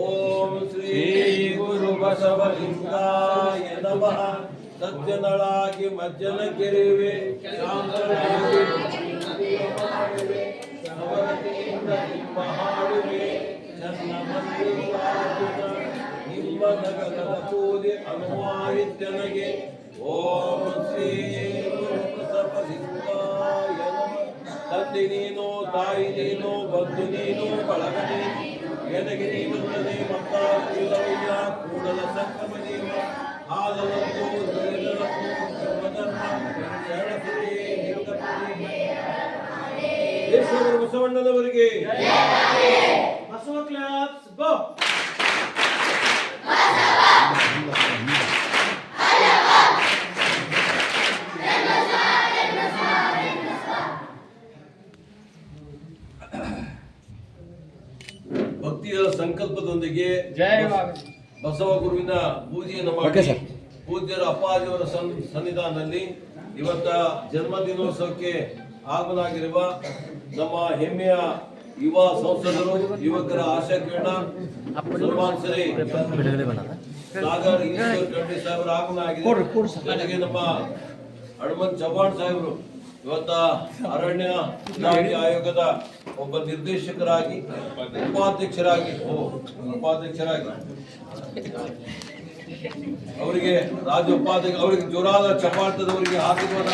ಓಂ ಶ್ರೀ ಗುರು ಬಸವಲಿಂಗಾಯ ನಮಃ. ಸಜ್ಜನಳಾಗಿ ಮಜ್ಜನ ಕೆರೆಯುವೆ, ಶಾಂತಳಾಗಿ ನವರತಿಯಿಂದ ನಿಮ್ಮ ಹಾಡುವೆ, ಚನ್ನ ಮಂದಿರಾಜನ ನಿಮ್ಮ ನಗರದ ಪೂಜೆ ಅನುವಾಯಿತನಗೆ. ಓಂ ಶ್ರೀ ಗುರು ಬಸವಲಿಂಗಾಯ ನಮಃ. ತಂದೆ ನೀನು, ತಾಯಿ ನೀನು, ಬಂಧು ನೀನು, ಬಳಗ ನೀನು, ಎನಗೆ ನೀನುತ್ತದೆ ಮತ್ತಾಗಿಲ್ಲವಯ್ಯ. ಕೂಡಲ ಸಂಗಮ ದೇವ ಹಾಲಲಂತೂ ಧರ್ಮಧರ್ಮ ಬಸವಣ್ಣನವರಿಗೆ ಬಸವ ಕ್ಲಾಪ್ಸ್ ಗೋ. ಭಕ್ತಿಯ ಸಂಕಲ್ಪದೊಂದಿಗೆ ಬಸವ ಗುರುವಿನ ಪೂಜೆಯನ್ನು ಮಾಡಿ ಪೂಜ್ಯರ ಅಪ್ಪಾಜಿಯವರ ಸನ್ನಿಧಾನದಲ್ಲಿ ಇವತ್ತ ಜನ್ಮದಿನೋತ್ಸವಕ್ಕೆ ಆಗಮನಾಗಿರುವ ನಮ್ಮ ಹೆಮ್ಮೆಯ ಯುವ ಸಂಸದರು, ಯುವಕರ ಆಶಾ ಕಿರಣ ಸಲ್ಮಾನ್ ಸರಿ ಸಾಗರ್ ಈಶ್ವರ್ ಖಂಡ್ರೆ ಸಾಹೇಬರ ಆಗಮನ ಆಗಿದೆ. ಜೊತೆಗೆ ನಮ್ಮ ಹನುಮಂತ್ ಚವ್ಹಾಣ್ ಸಾಹೇಬರು ಇವತ್ತ ಅರಣ್ಯ ಇಲಾಖೆ ಆಯೋಗದ ಒಬ್ಬ ನಿರ್ದೇಶಕರಾಗಿ ಉಪಾಧ್ಯಕ್ಷರಾಗಿ ಅವರಿಗೆ ರಾಜ್ಯ ಉಪಾಧ್ಯಕ್ಷ ಅವರಿಗೆ ಜೋರಾದ ಚಪಾಟದವರಿಗೆ ಆಶೀರ್ವಾದ.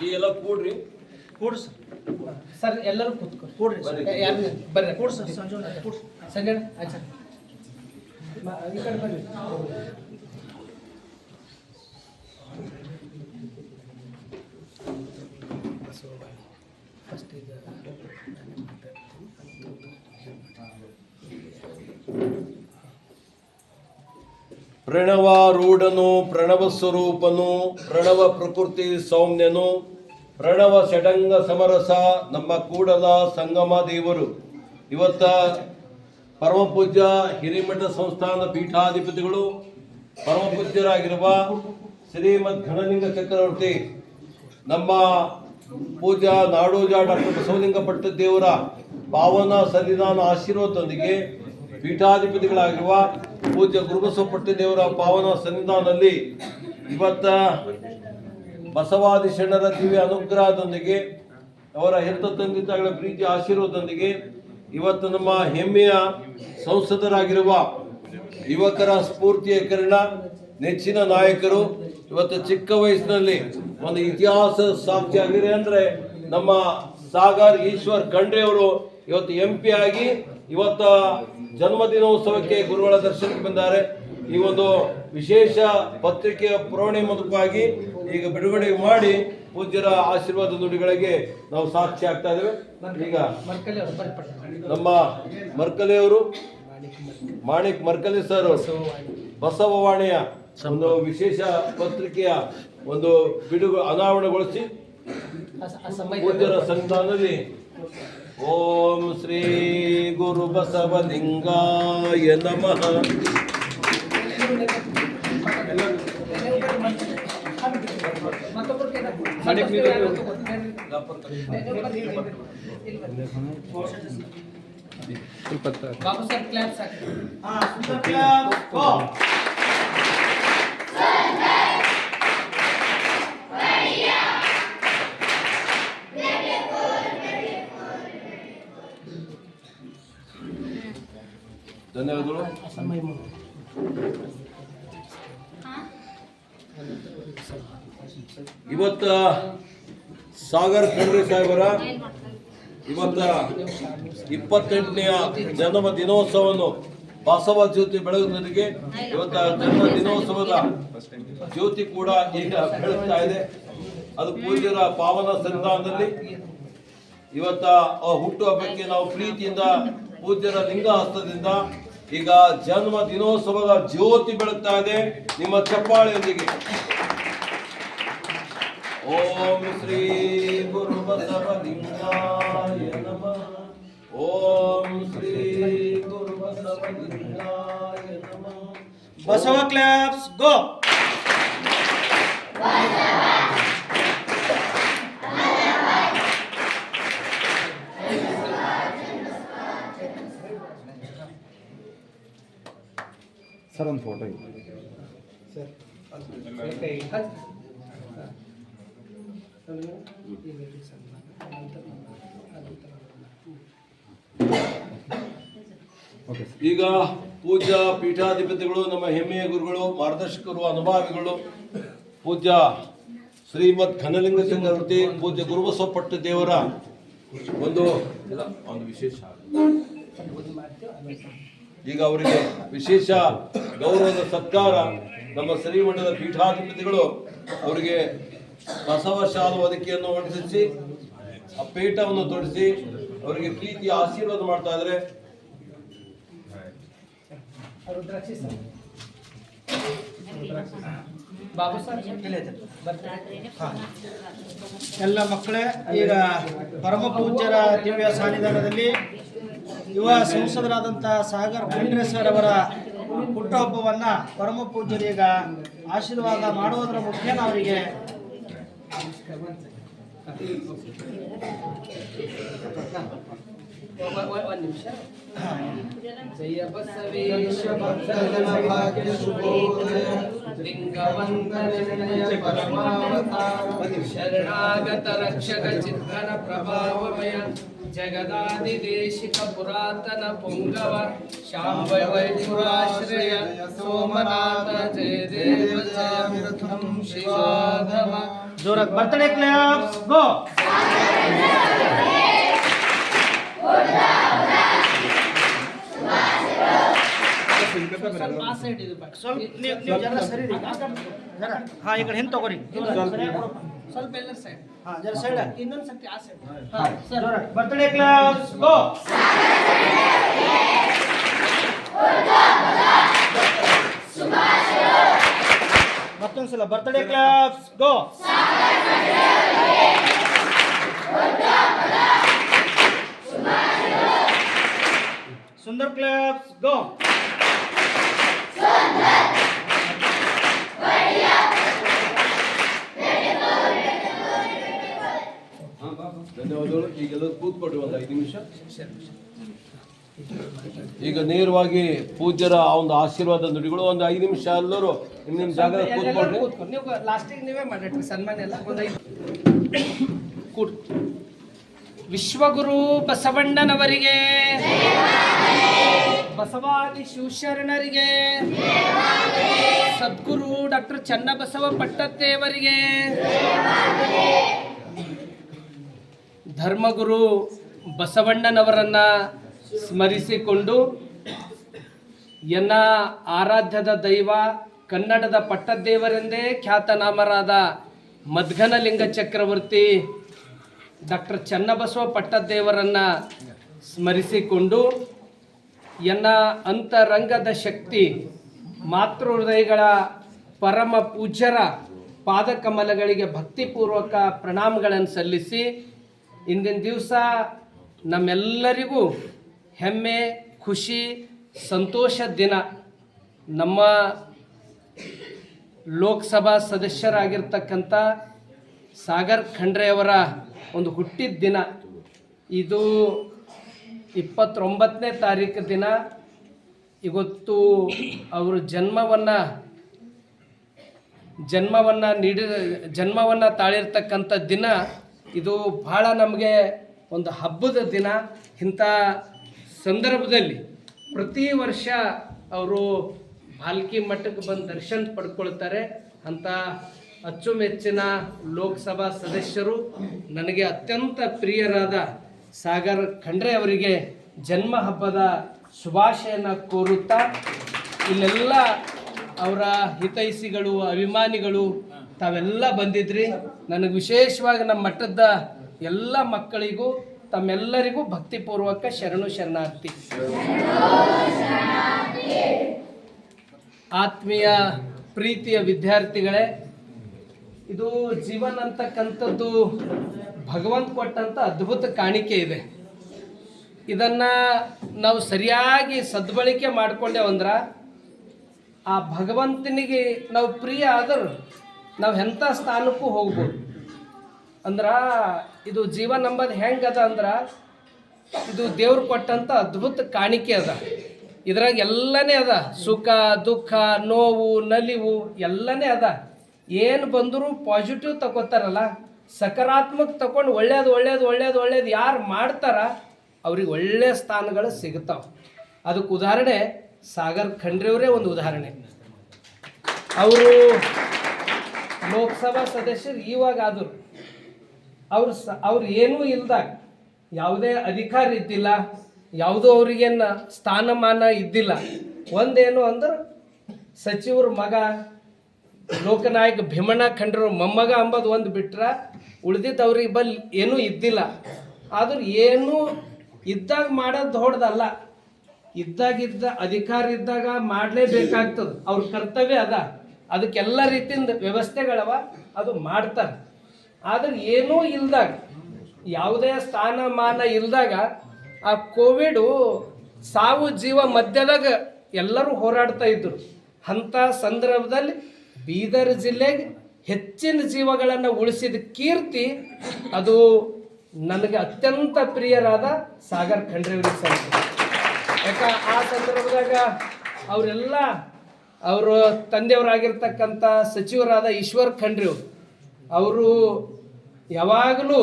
ಈ ಎಲ್ಲ ಕೂಡ್ರಿ ಸರ್, ಎಲ್ಲರೂ ಕೂಡ್ರಿ ಬರ್ರಿ ಕೂಡ್ ಸರ್. ಸಂಜೆ ಆಯ್ತು ಈ ಕಡೆ ಬರ್ರಿ. ಪ್ರಣವಾರೂಢನು, ಪ್ರಣವ ಸ್ವರೂಪನು, ಪ್ರಣವ ಪ್ರಕೃತಿ ಸೌಮ್ಯನು, ಪ್ರಣವ ಷಡಂಗ ಸಮರಸ ನಮ್ಮ ಕೂಡಲ ಸಂಗಮ ದೇವರು. ಇವತ್ತ ಪರಮ ಪೂಜ್ಯ ಹಿರೇಮಠ ಸಂಸ್ಥಾನ ಪೀಠಾಧಿಪತಿಗಳು ಪರಮ ಪೂಜ್ಯರಾಗಿರುವ ಶ್ರೀಮದ್ ಘನಲಿಂಗ ಚಕ್ರವರ್ತಿ ನಮ್ಮ ಪೂಜ್ಯ ನಾಡೋಜ ಡಾಕ್ಟರ್ ಬಸವಲಿಂಗ ಪಟ್ಟದೇವರ ಪಾವನ ಸನ್ನಿಧಾನ ಆಶೀರ್ವಾದದೊಂದಿಗೆ ಪೀಠಾಧಿಪತಿಗಳಾಗಿರುವ ಪೂಜ್ಯ ಗುರುಬಸವ ಪಟ್ಟದೇವರ ಪಾವನ ಸನ್ನಿಧಾನದಲ್ಲಿ ಇವತ್ತ ಬಸವಾದಿ ಶರಣರ ದಿವ್ಯ ಅನುಗ್ರಹದೊಂದಿಗೆ ಅವರ ಹೆತ್ತ ತಂದೆ ತಾಯಿಗಳ ಪ್ರೀತಿ ಆಶೀರ್ವಾದದೊಂದಿಗೆ ಇವತ್ತು ನಮ್ಮ ಹೆಮ್ಮೆಯ ಸಂಸದರಾಗಿರುವ ಯುವಕರ ಸ್ಫೂರ್ತಿಯ ಕಿರಣ ನೆಚ್ಚಿನ ನಾಯಕರು ಇವತ್ತು ಚಿಕ್ಕ ವಯಸ್ಸಿನಲ್ಲಿ ಒಂದು ಇತಿಹಾಸ ಸಾಕ್ಷಿ ಆಗಿದೆ ಅಂದ್ರೆ ನಮ್ಮ ಸಾಗರ್ ಈಶ್ವರ್ ಖಂಡ್ರೆ ಅವರು ಇವತ್ತು MP ಆಗಿ ಇವತ್ತ ಜನ್ಮದಿನೋತ್ಸವಕ್ಕೆ ಗುರುಗಳ ದರ್ಶನಕ್ಕೆ ಬಂದಾರೆ. ಈ ಒಂದು ವಿಶೇಷ ಪತ್ರಿಕೆಯ ಪುರವಣಿ ಮೂಲಕವಾಗಿ ಈಗ ಬಿಡುಗಡೆ ಮಾಡಿ ಪೂಜ್ಯರ ಆಶೀರ್ವಾದ ನುಡಿಗಳಿಗೆ ನಾವು ಸಾಕ್ಷಿ ಆಗ್ತಾ ಇದ್ದೇವೆ. ಈಗ ನಮ್ಮ ಮರ್ಕಲೆಯವರು ಮಾಣಿಕ್ ಮರ್ಕಲೆ ಸರ್ ಬಸವವಾಣಿಯ ಒಂದು ವಿಶೇಷ ಪತ್ರಿಕೆಯ ಒಂದು ಅನಾವರಣಗೊಳಿಸಿ ಪೂಜ್ಯರ ಸನ್ನಿಧಾನದಲ್ಲಿ ಓಂ ಶ್ರೀ ಗುರು ಬಸವಲಿಂಗಾಯ ನಮಃ. ಬಾಬು ಸರ್ ಕ್ಲಾಸ್ ಧನ್ಯವಾದಗಳು. ಇವತ್ತ ಸಾಗರ್ ಖಂಡ್ರೆ ಸಾಹೇಬರ ಇವತ್ತ 28ನೆಯ ಜನ್ಮ ದಿನೋತ್ಸವವನ್ನು ಬಸವ ಜ್ಯೋತಿ ಬೆಳಗುವುದರಿಗೆ ಇವತ್ತ ಜನ್ಮ ದಿನೋತ್ಸವದ ಜ್ಯೋತಿ ಕೂಡ ಈಗ ಬೆಳಗ್ತಾ ಇದೆ. ಅದು ಪೂಜ್ಯರ ಪಾವನ ಸನ್ನಿಧಾನದಲ್ಲಿ ಇವತ್ತ ಹುಟ್ಟು ಹಬ್ಬಕ್ಕೆ ನಾವು ಪ್ರೀತಿಯಿಂದ ಪೂಜ್ಯರ ಲಿಂಗ ಹಸ್ತದಿಂದ ಈಗ ಜನ್ಮ ದಿನೋತ್ಸವದ ಜ್ಯೋತಿ ಬೆಳಗ್ತಾ ಇದೆ ನಿಮ್ಮ ಚಪ್ಪಾಳೆಯೊಂದಿಗೆ. ಓಂ ಶ್ರೀ ಗುರು ಬಸವಲಿಂಗಾಯ ನಮಃ. ಓಂ ಶ್ರೀ ಗುರು ಬಸವಲಿಂಗಾಯ ನಮಃ. ಬಸವ ಕ್ಲಾಪ್ಸ್ ಗೋ. ಈಗ ಪೂಜ್ಯ ಪೀಠಾಧಿಪತಿಗಳು, ನಮ್ಮ ಹೆಮ್ಮೆಯ ಗುರುಗಳು, ಮಾರ್ಗದರ್ಶಕರು, ಅನುಭಾವಿಗಳು, ಪೂಜ್ಯ ಶ್ರೀಮದ್ ಘನಲಿಂಗ ಚಕ್ರವರ್ತಿ ಪೂಜ್ಯ ಗುರುಬಸವಪಟ್ಟ ದೇವರ ಒಂದು ವಿಶೇಷ, ಈಗ ಅವರಿಗೆ ವಿಶೇಷ ಗೌರವದ ಸತ್ಕಾರ. ನಮ್ಮ ಶ್ರೀಮಠದ ಪೀಠಾಧಿಪತಿಗಳು ಅವರಿಗೆ ಬಸವ ಶಾಲು ಹೊದಿಕೆಯನ್ನು ಹೊರಡಿಸಿ ಆ ಪೀಠವನ್ನು ತೊಡಿಸಿ ಅವರಿಗೆ ಪ್ರೀತಿಯ ಆಶೀರ್ವಾದ ಮಾಡ್ತಾ ಇದ್ದಾರೆ. ಎಲ್ಲ ಮಕ್ಕಳೇ, ಈಗ ಪರಮ ಪೂಜ್ಯರ ದಿವ್ಯ ಸಾನ್ನಿಧಾನದಲ್ಲಿ ಯುವ ಸಂಸದರಾದಂಥ ಸಾಗರ್ ಖಂಡ್ರೆ ಸರ್ ಅವರ ಹುಟ್ಟುಹಬ್ಬವನ್ನು ಪರಮ ಪೂಜ್ಯರೀಗ ಆಶೀರ್ವಾದ ಮಾಡುವುದರ ಮುಖೇನ ಅವರಿಗೆ ಒಂದು ನಿಮಿಷ. ಜಯ ಬಸವೇಶ ಶರಣಾಗತ ರಕ್ಷಕ ಚಿಂತನ ಪ್ರಭಾವಮಯ ಜಗದಾದಿದೇಶಿಕ ಪುರಾತನ ಪುಂಗವ ಶಾಂಭವೈಪುರಾಶ್ರಯ ಸೋಮನಾಥ ಜಯ ದೇವ ಜಯ ವಿರಥಂ ಶಿವಾಧವ. ಜೋರಾಗಿ ಬರ್ತಡೇ ಕ್ಲಾಪ್ಸ್ ಗೋ. ನೀವು ಜರ ಸರಿ ಜರ ಹಾಂ ಈ ಕಡೆ ಹಿಂದೆ ತಗೋರಿ, ಸ್ವಲ್ಪ ಎಲ್ಲರ ಸೈಡ್, ಹಾಂ ಜರ ಸೈಡ್, ಇನ್ನೊಂದು ಸರ್ತಿ ಆ ಸೈಡ್. ಬರ್ತಡೇ ಕ್ಲಾಪ್ಸ್ ಗೋ. ಮತ್ತೊಂದ್ಸಲ ಬರ್ತಡೇ ಕ್ಲಾಪ್ಸ್ ಗೋ. ಸುಂದರ್ ಕ್ಲಾಪ್ಸ್ ಗೋ. ಧನ್ಯವಾದಗಳು. ಈಗೆಲ್ಲರೂ ಕೂತ್ಕೊಳ್ರಿ ಒಂದು 5 ನಿಮಿಷ. ಈಗ ನೇರವಾಗಿ ಪೂಜ್ಯರ ಒಂದು ಆಶೀರ್ವಾದ ನುಡಿಗಳು ಒಂದು 5 ನಿಮಿಷ ಎಲ್ಲರೂ ನಿಮ್ಮ ಜಾಗ ಕೂತ್ಕೊಳ್ರಿ. ನೀವು ಲಾಸ್ಟಿಗೆ ನೀವೇ ಮಾಡಿಟ್ರಿ ಸನ್ಮಾನ ಎಲ್ಲ. ಒಂದು 5 ಕೂಡ್. ವಿಶ್ವಗುರು ಬಸವಣ್ಣನವರಿಗೆ, ಬಸವಾದಿ ಶಿವಶರಣರಿಗೆ, ಸದ್ಗುರು ಡಾಕ್ಟರ್ ಚನ್ನಬಸವ ಪಟ್ಟದ್ದೇವರಿಗೆ, ಧರ್ಮಗುರು ಬಸವಣ್ಣನವರನ್ನ ಸ್ಮರಿಸಿಕೊಂಡು ಎನ್ನ ಆರಾಧ್ಯದ ದೈವ ಕನ್ನಡದ ಪಟ್ಟದ್ದೇವರೆಂದೇ ಖ್ಯಾತನಾಮರಾದ ಮದ್ಘನಲಿಂಗ ಚಕ್ರವರ್ತಿ ಡಾಕ್ಟರ್ ಚನ್ನಬಸವ ಪಟ್ಟದ್ದೇವರನ್ನ ಸ್ಮರಿಸಿಕೊಂಡು ಎನ್ನ ಅಂತರಂಗದ ಶಕ್ತಿ ಮಾತೃ ಹೃದಯಗಳ ಪರಮ ಪೂಜ್ಯರ ಪಾದಕಮಲಗಳಿಗೆ ಭಕ್ತಿಪೂರ್ವಕ ಪ್ರಣಾಮಗಳನ್ನು ಸಲ್ಲಿಸಿ, ಇಂದಿನ ದಿವಸ ನಮ್ಮೆಲ್ಲರಿಗೂ ಹೆಮ್ಮೆ, ಖುಷಿ, ಸಂತೋಷ ದಿನ. ನಮ್ಮ ಲೋಕಸಭಾ ಸದಸ್ಯರಾಗಿರ್ತಕ್ಕಂಥ ಸಾಗರ್ ಖಂಡ್ರೆಯವರ ಒಂದು ಹುಟ್ಟಿದ ದಿನ. ಇದು 29ನೇ ತಾರೀಕು ದಿನ. ಇವತ್ತು ಅವರು ಜನ್ಮವನ್ನು ತಾಳಿರ್ತಕ್ಕಂಥ ದಿನ. ಇದು ಭಾಳ ನಮಗೆ ಒಂದು ಹಬ್ಬದ ದಿನ. ಇಂಥ ಸಂದರ್ಭದಲ್ಲಿ ಪ್ರತಿ ವರ್ಷ ಅವರು ಭಾಲ್ಕಿ ಮಠಕ್ಕೆ ಬಂದು ದರ್ಶನ ಪಡ್ಕೊಳ್ತಾರೆ. ಅಂಥ ಅಚ್ಚುಮೆಚ್ಚಿನ ಲೋಕಸಭಾ ಸದಸ್ಯರು, ನನಗೆ ಅತ್ಯಂತ ಪ್ರಿಯರಾದ ಸಾಗರ್ ಖಂಡ್ರೆ ಅವರಿಗೆ ಜನ್ಮ ಹಬ್ಬದ ಶುಭಾಶಯನ ಕೋರುತ್ತಾ, ಇಲ್ಲೆಲ್ಲ ಅವರ ಹಿತೈಷಿಗಳು, ಅಭಿಮಾನಿಗಳು ತಾವೆಲ್ಲ ಬಂದಿದ್ರಿ. ನನಗೆ ವಿಶೇಷವಾಗಿ ನಮ್ಮ ಮಠದ ಎಲ್ಲ ಮಕ್ಕಳಿಗೂ ತಮ್ಮೆಲ್ಲರಿಗೂ ಭಕ್ತಿಪೂರ್ವಕ ಶರಣು ಶರಣಾರ್ಥಿ. ಆತ್ಮೀಯ ಪ್ರೀತಿಯ ವಿದ್ಯಾರ್ಥಿಗಳೇ, ಇದು ಜೀವನ ಅಂತಕ್ಕಂಥದ್ದು ಭಗವಂತ ಕೊಟ್ಟಂಥ ಅದ್ಭುತ ಕಾಣಿಕೆ ಇದೆ. ಇದನ್ನು ನಾವು ಸರಿಯಾಗಿ ಸದ್ಬಳಕೆ ಮಾಡಿಕೊಂಡೇವಂದ್ರೆ ಆ ಭಗವಂತನಿಗೆ ನಾವು ಪ್ರಿಯ ಆದರೂ ನಾವು ಎಂಥ ಸ್ಥಾನಕ್ಕೂ ಹೋಗ್ಬೋದು. ಅಂದ್ರೆ ಇದು ಜೀವನ ನಂಬದು ಹೆಂಗದ ಅಂದ್ರೆ ಇದು ದೇವ್ರು ಕೊಟ್ಟಂಥ ಅದ್ಭುತ ಕಾಣಿಕೆ ಅದ. ಇದ್ರಾಗ ಎಲ್ಲನೇ ಅದ, ಸುಖ ದುಃಖ ನೋವು ನಲಿವು ಎಲ್ಲನೇ ಅದ. ಏನು ಬಂದರೂ ಪಾಸಿಟಿವ್ ತಗೋತಾರಲ್ಲ, ಸಕಾರಾತ್ಮಕ ತಗೊಂಡು ಒಳ್ಳೇದು ಒಳ್ಳೇದು ಒಳ್ಳೇದು ಒಳ್ಳೇದು ಯಾರು ಮಾಡ್ತಾರ ಅವ್ರಿಗೆ ಒಳ್ಳೆಯ ಸ್ಥಾನಗಳು ಸಿಗ್ತಾವೆ. ಅದಕ್ಕೆ ಉದಾಹರಣೆ ಸಾಗರ್ ಖಂಡ್ರೆಯವರೇ ಒಂದು ಉದಾಹರಣೆ. ಅವರು ಲೋಕಸಭಾ ಸದಸ್ಯರು ಇವಾಗ ಆದರು. ಅವ್ರು ಏನೂ ಇಲ್ದಾಗ, ಯಾವುದೇ ಅಧಿಕಾರ ಇದ್ದಿಲ್ಲ, ಯಾವುದೂ ಅವ್ರಿಗೇನು ಸ್ಥಾನಮಾನ ಇದ್ದಿಲ್ಲ. ಒಂದೇನು ಅಂದ್ರೆ ಸಚಿವರ ಮಗ ಲೋಕನಾಯಕ ಭೀಮಣ್ಣ ಖಂಡ್ರೆ ಮೊಮ್ಮಗ ಅಂಬೋದು ಒಂದು ಬಿಟ್ರೆ ಉಳಿದಿದ್ದು ಅವ್ರಿಗೆ ಏನೂ ಇದ್ದಿಲ್ಲ. ಆದ್ರೆ ಏನೂ ಇದ್ದಾಗ ಮಾಡೋದು ಹೊಡೆದಲ್ಲ, ಇದ್ದಾಗಿದ್ದ ಅಧಿಕಾರ ಇದ್ದಾಗ ಮಾಡಲೇಬೇಕಾಗ್ತದೆ, ಅವ್ರ ಕರ್ತವ್ಯ ಅದ. ಅದಕ್ಕೆಲ್ಲ ರೀತಿಯಿಂದ ವ್ಯವಸ್ಥೆಗಳವ, ಅದು ಮಾಡ್ತಾರೆ. ಆದ್ರೆ ಏನೂ ಇಲ್ದಾಗ, ಯಾವುದೇ ಸ್ಥಾನಮಾನ ಇಲ್ದಾಗ ಆ ಕೋವಿಡು ಸಾವು ಜೀವ ಮಧ್ಯದಾಗ ಎಲ್ಲರೂ ಹೋರಾಡ್ತಾ ಇದ್ರು. ಅಂಥ ಸಂದರ್ಭದಲ್ಲಿ ಬೀದರ್ ಜಿಲ್ಲೆಗೆ ಹೆಚ್ಚಿನ ಜೀವಗಳನ್ನು ಉಳಿಸಿದ ಕೀರ್ತಿ ಅದು ನನಗೆ ಅತ್ಯಂತ ಪ್ರಿಯರಾದ ಸಾಗರ್ ಖಂಡ್ರೆಯವರಿಗೆ ಸಲ್ತದೆ. ಯಾಕೆ ಆ ಸಂದರ್ಭದಾಗ ಅವರೆಲ್ಲ ಅವರು ತಂದೆಯವರಾಗಿರ್ತಕ್ಕಂಥ ಸಚಿವರಾದ ಈಶ್ವರ್ ಖಂಡ್ರೆಯವರು ಅವರು ಯಾವಾಗಲೂ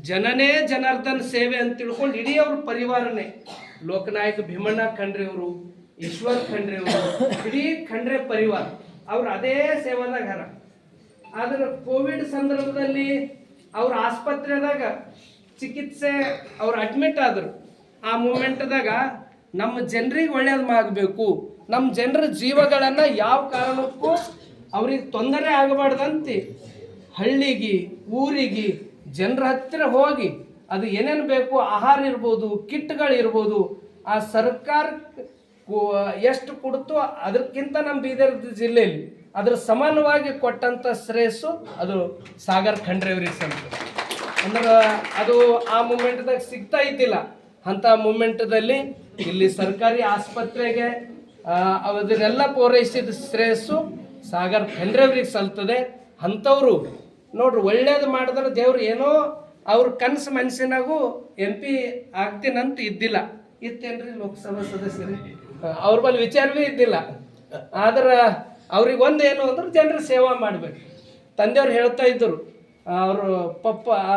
ಜನನೇ ಜನಾರ್ದನ್ ಸೇವೆ ಅಂತ ತಿಳ್ಕೊಂಡು ಇಡೀ ಅವ್ರ ಪರಿವಾರನೇ ಲೋಕನಾಯಕ ಭೀಮಣ್ಣ ಖಂಡ್ರೆಯವರು, ಈಶ್ವರ್ ಖಂಡ್ರೆಯವರು, ಇಡೀ ಖಂಡ್ರೆ ಪರಿವಾರ ಅವ್ರು ಅದೇ ಸೇವಾದಾಗ ಹರ. ಆದ್ರೆ ಕೋವಿಡ್ ಸಂದರ್ಭದಲ್ಲಿ ಅವ್ರ ಆಸ್ಪತ್ರೆದಾಗ ಚಿಕಿತ್ಸೆ ಅವ್ರು ಅಡ್ಮಿಟ್ ಆದರು. ಆ ಮೂಮೆಂಟ್ದಾಗ ನಮ್ಮ ಜನರಿಗೆ ಒಳ್ಳೇದು ಆಗಬೇಕು, ನಮ್ಮ ಜನರ ಜೀವಗಳನ್ನು ಯಾವ ಕಾರಣಕ್ಕೂ ಅವ್ರಿಗೆ ತೊಂದರೆ ಆಗಬಾರ್ದಂತೆ ಹಳ್ಳಿಗೆ ಊರಿಗೆ ಜನರ ಹತ್ತಿರ ಹೋಗಿ ಅದು ಏನೇನು ಬೇಕು, ಆಹಾರ ಇರ್ಬೋದು, ಕಿಟ್ಗಳಿರ್ಬೋದು, ಆ ಸರ್ಕಾರ ಎಷ್ಟು ಕೊಡ್ತೋ ಅದಕ್ಕಿಂತ ನಮ್ಮ ಬೀದರ್ ಜಿಲ್ಲೆಯಲ್ಲಿ ಅದ್ರ ಸಮಾನವಾಗಿ ಕೊಟ್ಟಂಥ ಶ್ರೇಯಸ್ಸು ಅದು ಸಾಗರ್ ಖಂಡ್ರೆಯವ್ರಿಗೆ ಸಲ್ತದೆ. ಅಂದ್ರೆ ಅದು ಆ ಮೂಮೆಂಟ್ದಾಗ ಸಿಗ್ತಾ ಇದ್ದಿಲ್ಲ. ಅಂಥ ಮೂಮೆಂಟದಲ್ಲಿ ಇಲ್ಲಿ ಸರ್ಕಾರಿ ಆಸ್ಪತ್ರೆಗೆ ಅದನ್ನೆಲ್ಲ ಪೂರೈಸಿದ ಶ್ರೇಯಸ್ಸು ಸಾಗರ್ ಖಂಡ್ರೆಯವ್ರಿಗೆ ಸಲ್ತದೆ. ಅಂಥವ್ರು ನೋಡ್ರಿ, ಒಳ್ಳೇದು ಮಾಡಿದ್ರೆ ದೇವ್ರು ಏನೋ ಅವ್ರ ಕನಸು ಮನಸ್ಸಿನಾಗೂ MP ಆಗ್ತೀನಂತ ಇದ್ದಿಲ್ಲ. ಇತ್ತೇನ್ರಿ ಲೋಕಸಭಾ ಸದಸ್ಯರು ಅವ್ರ ಬಳಿ ವಿಚಾರವೇ ಇದ್ದಿಲ್ಲ. ಆದ್ರೆ ಅವ್ರಿಗೆ ಒಂದೇನು ಅಂದ್ರೆ ಜನರ ಸೇವಾ ಮಾಡಬೇಕು. ತಂದೆಯವ್ರು ಹೇಳ್ತಾ ಇದ್ದರು, ಅವರು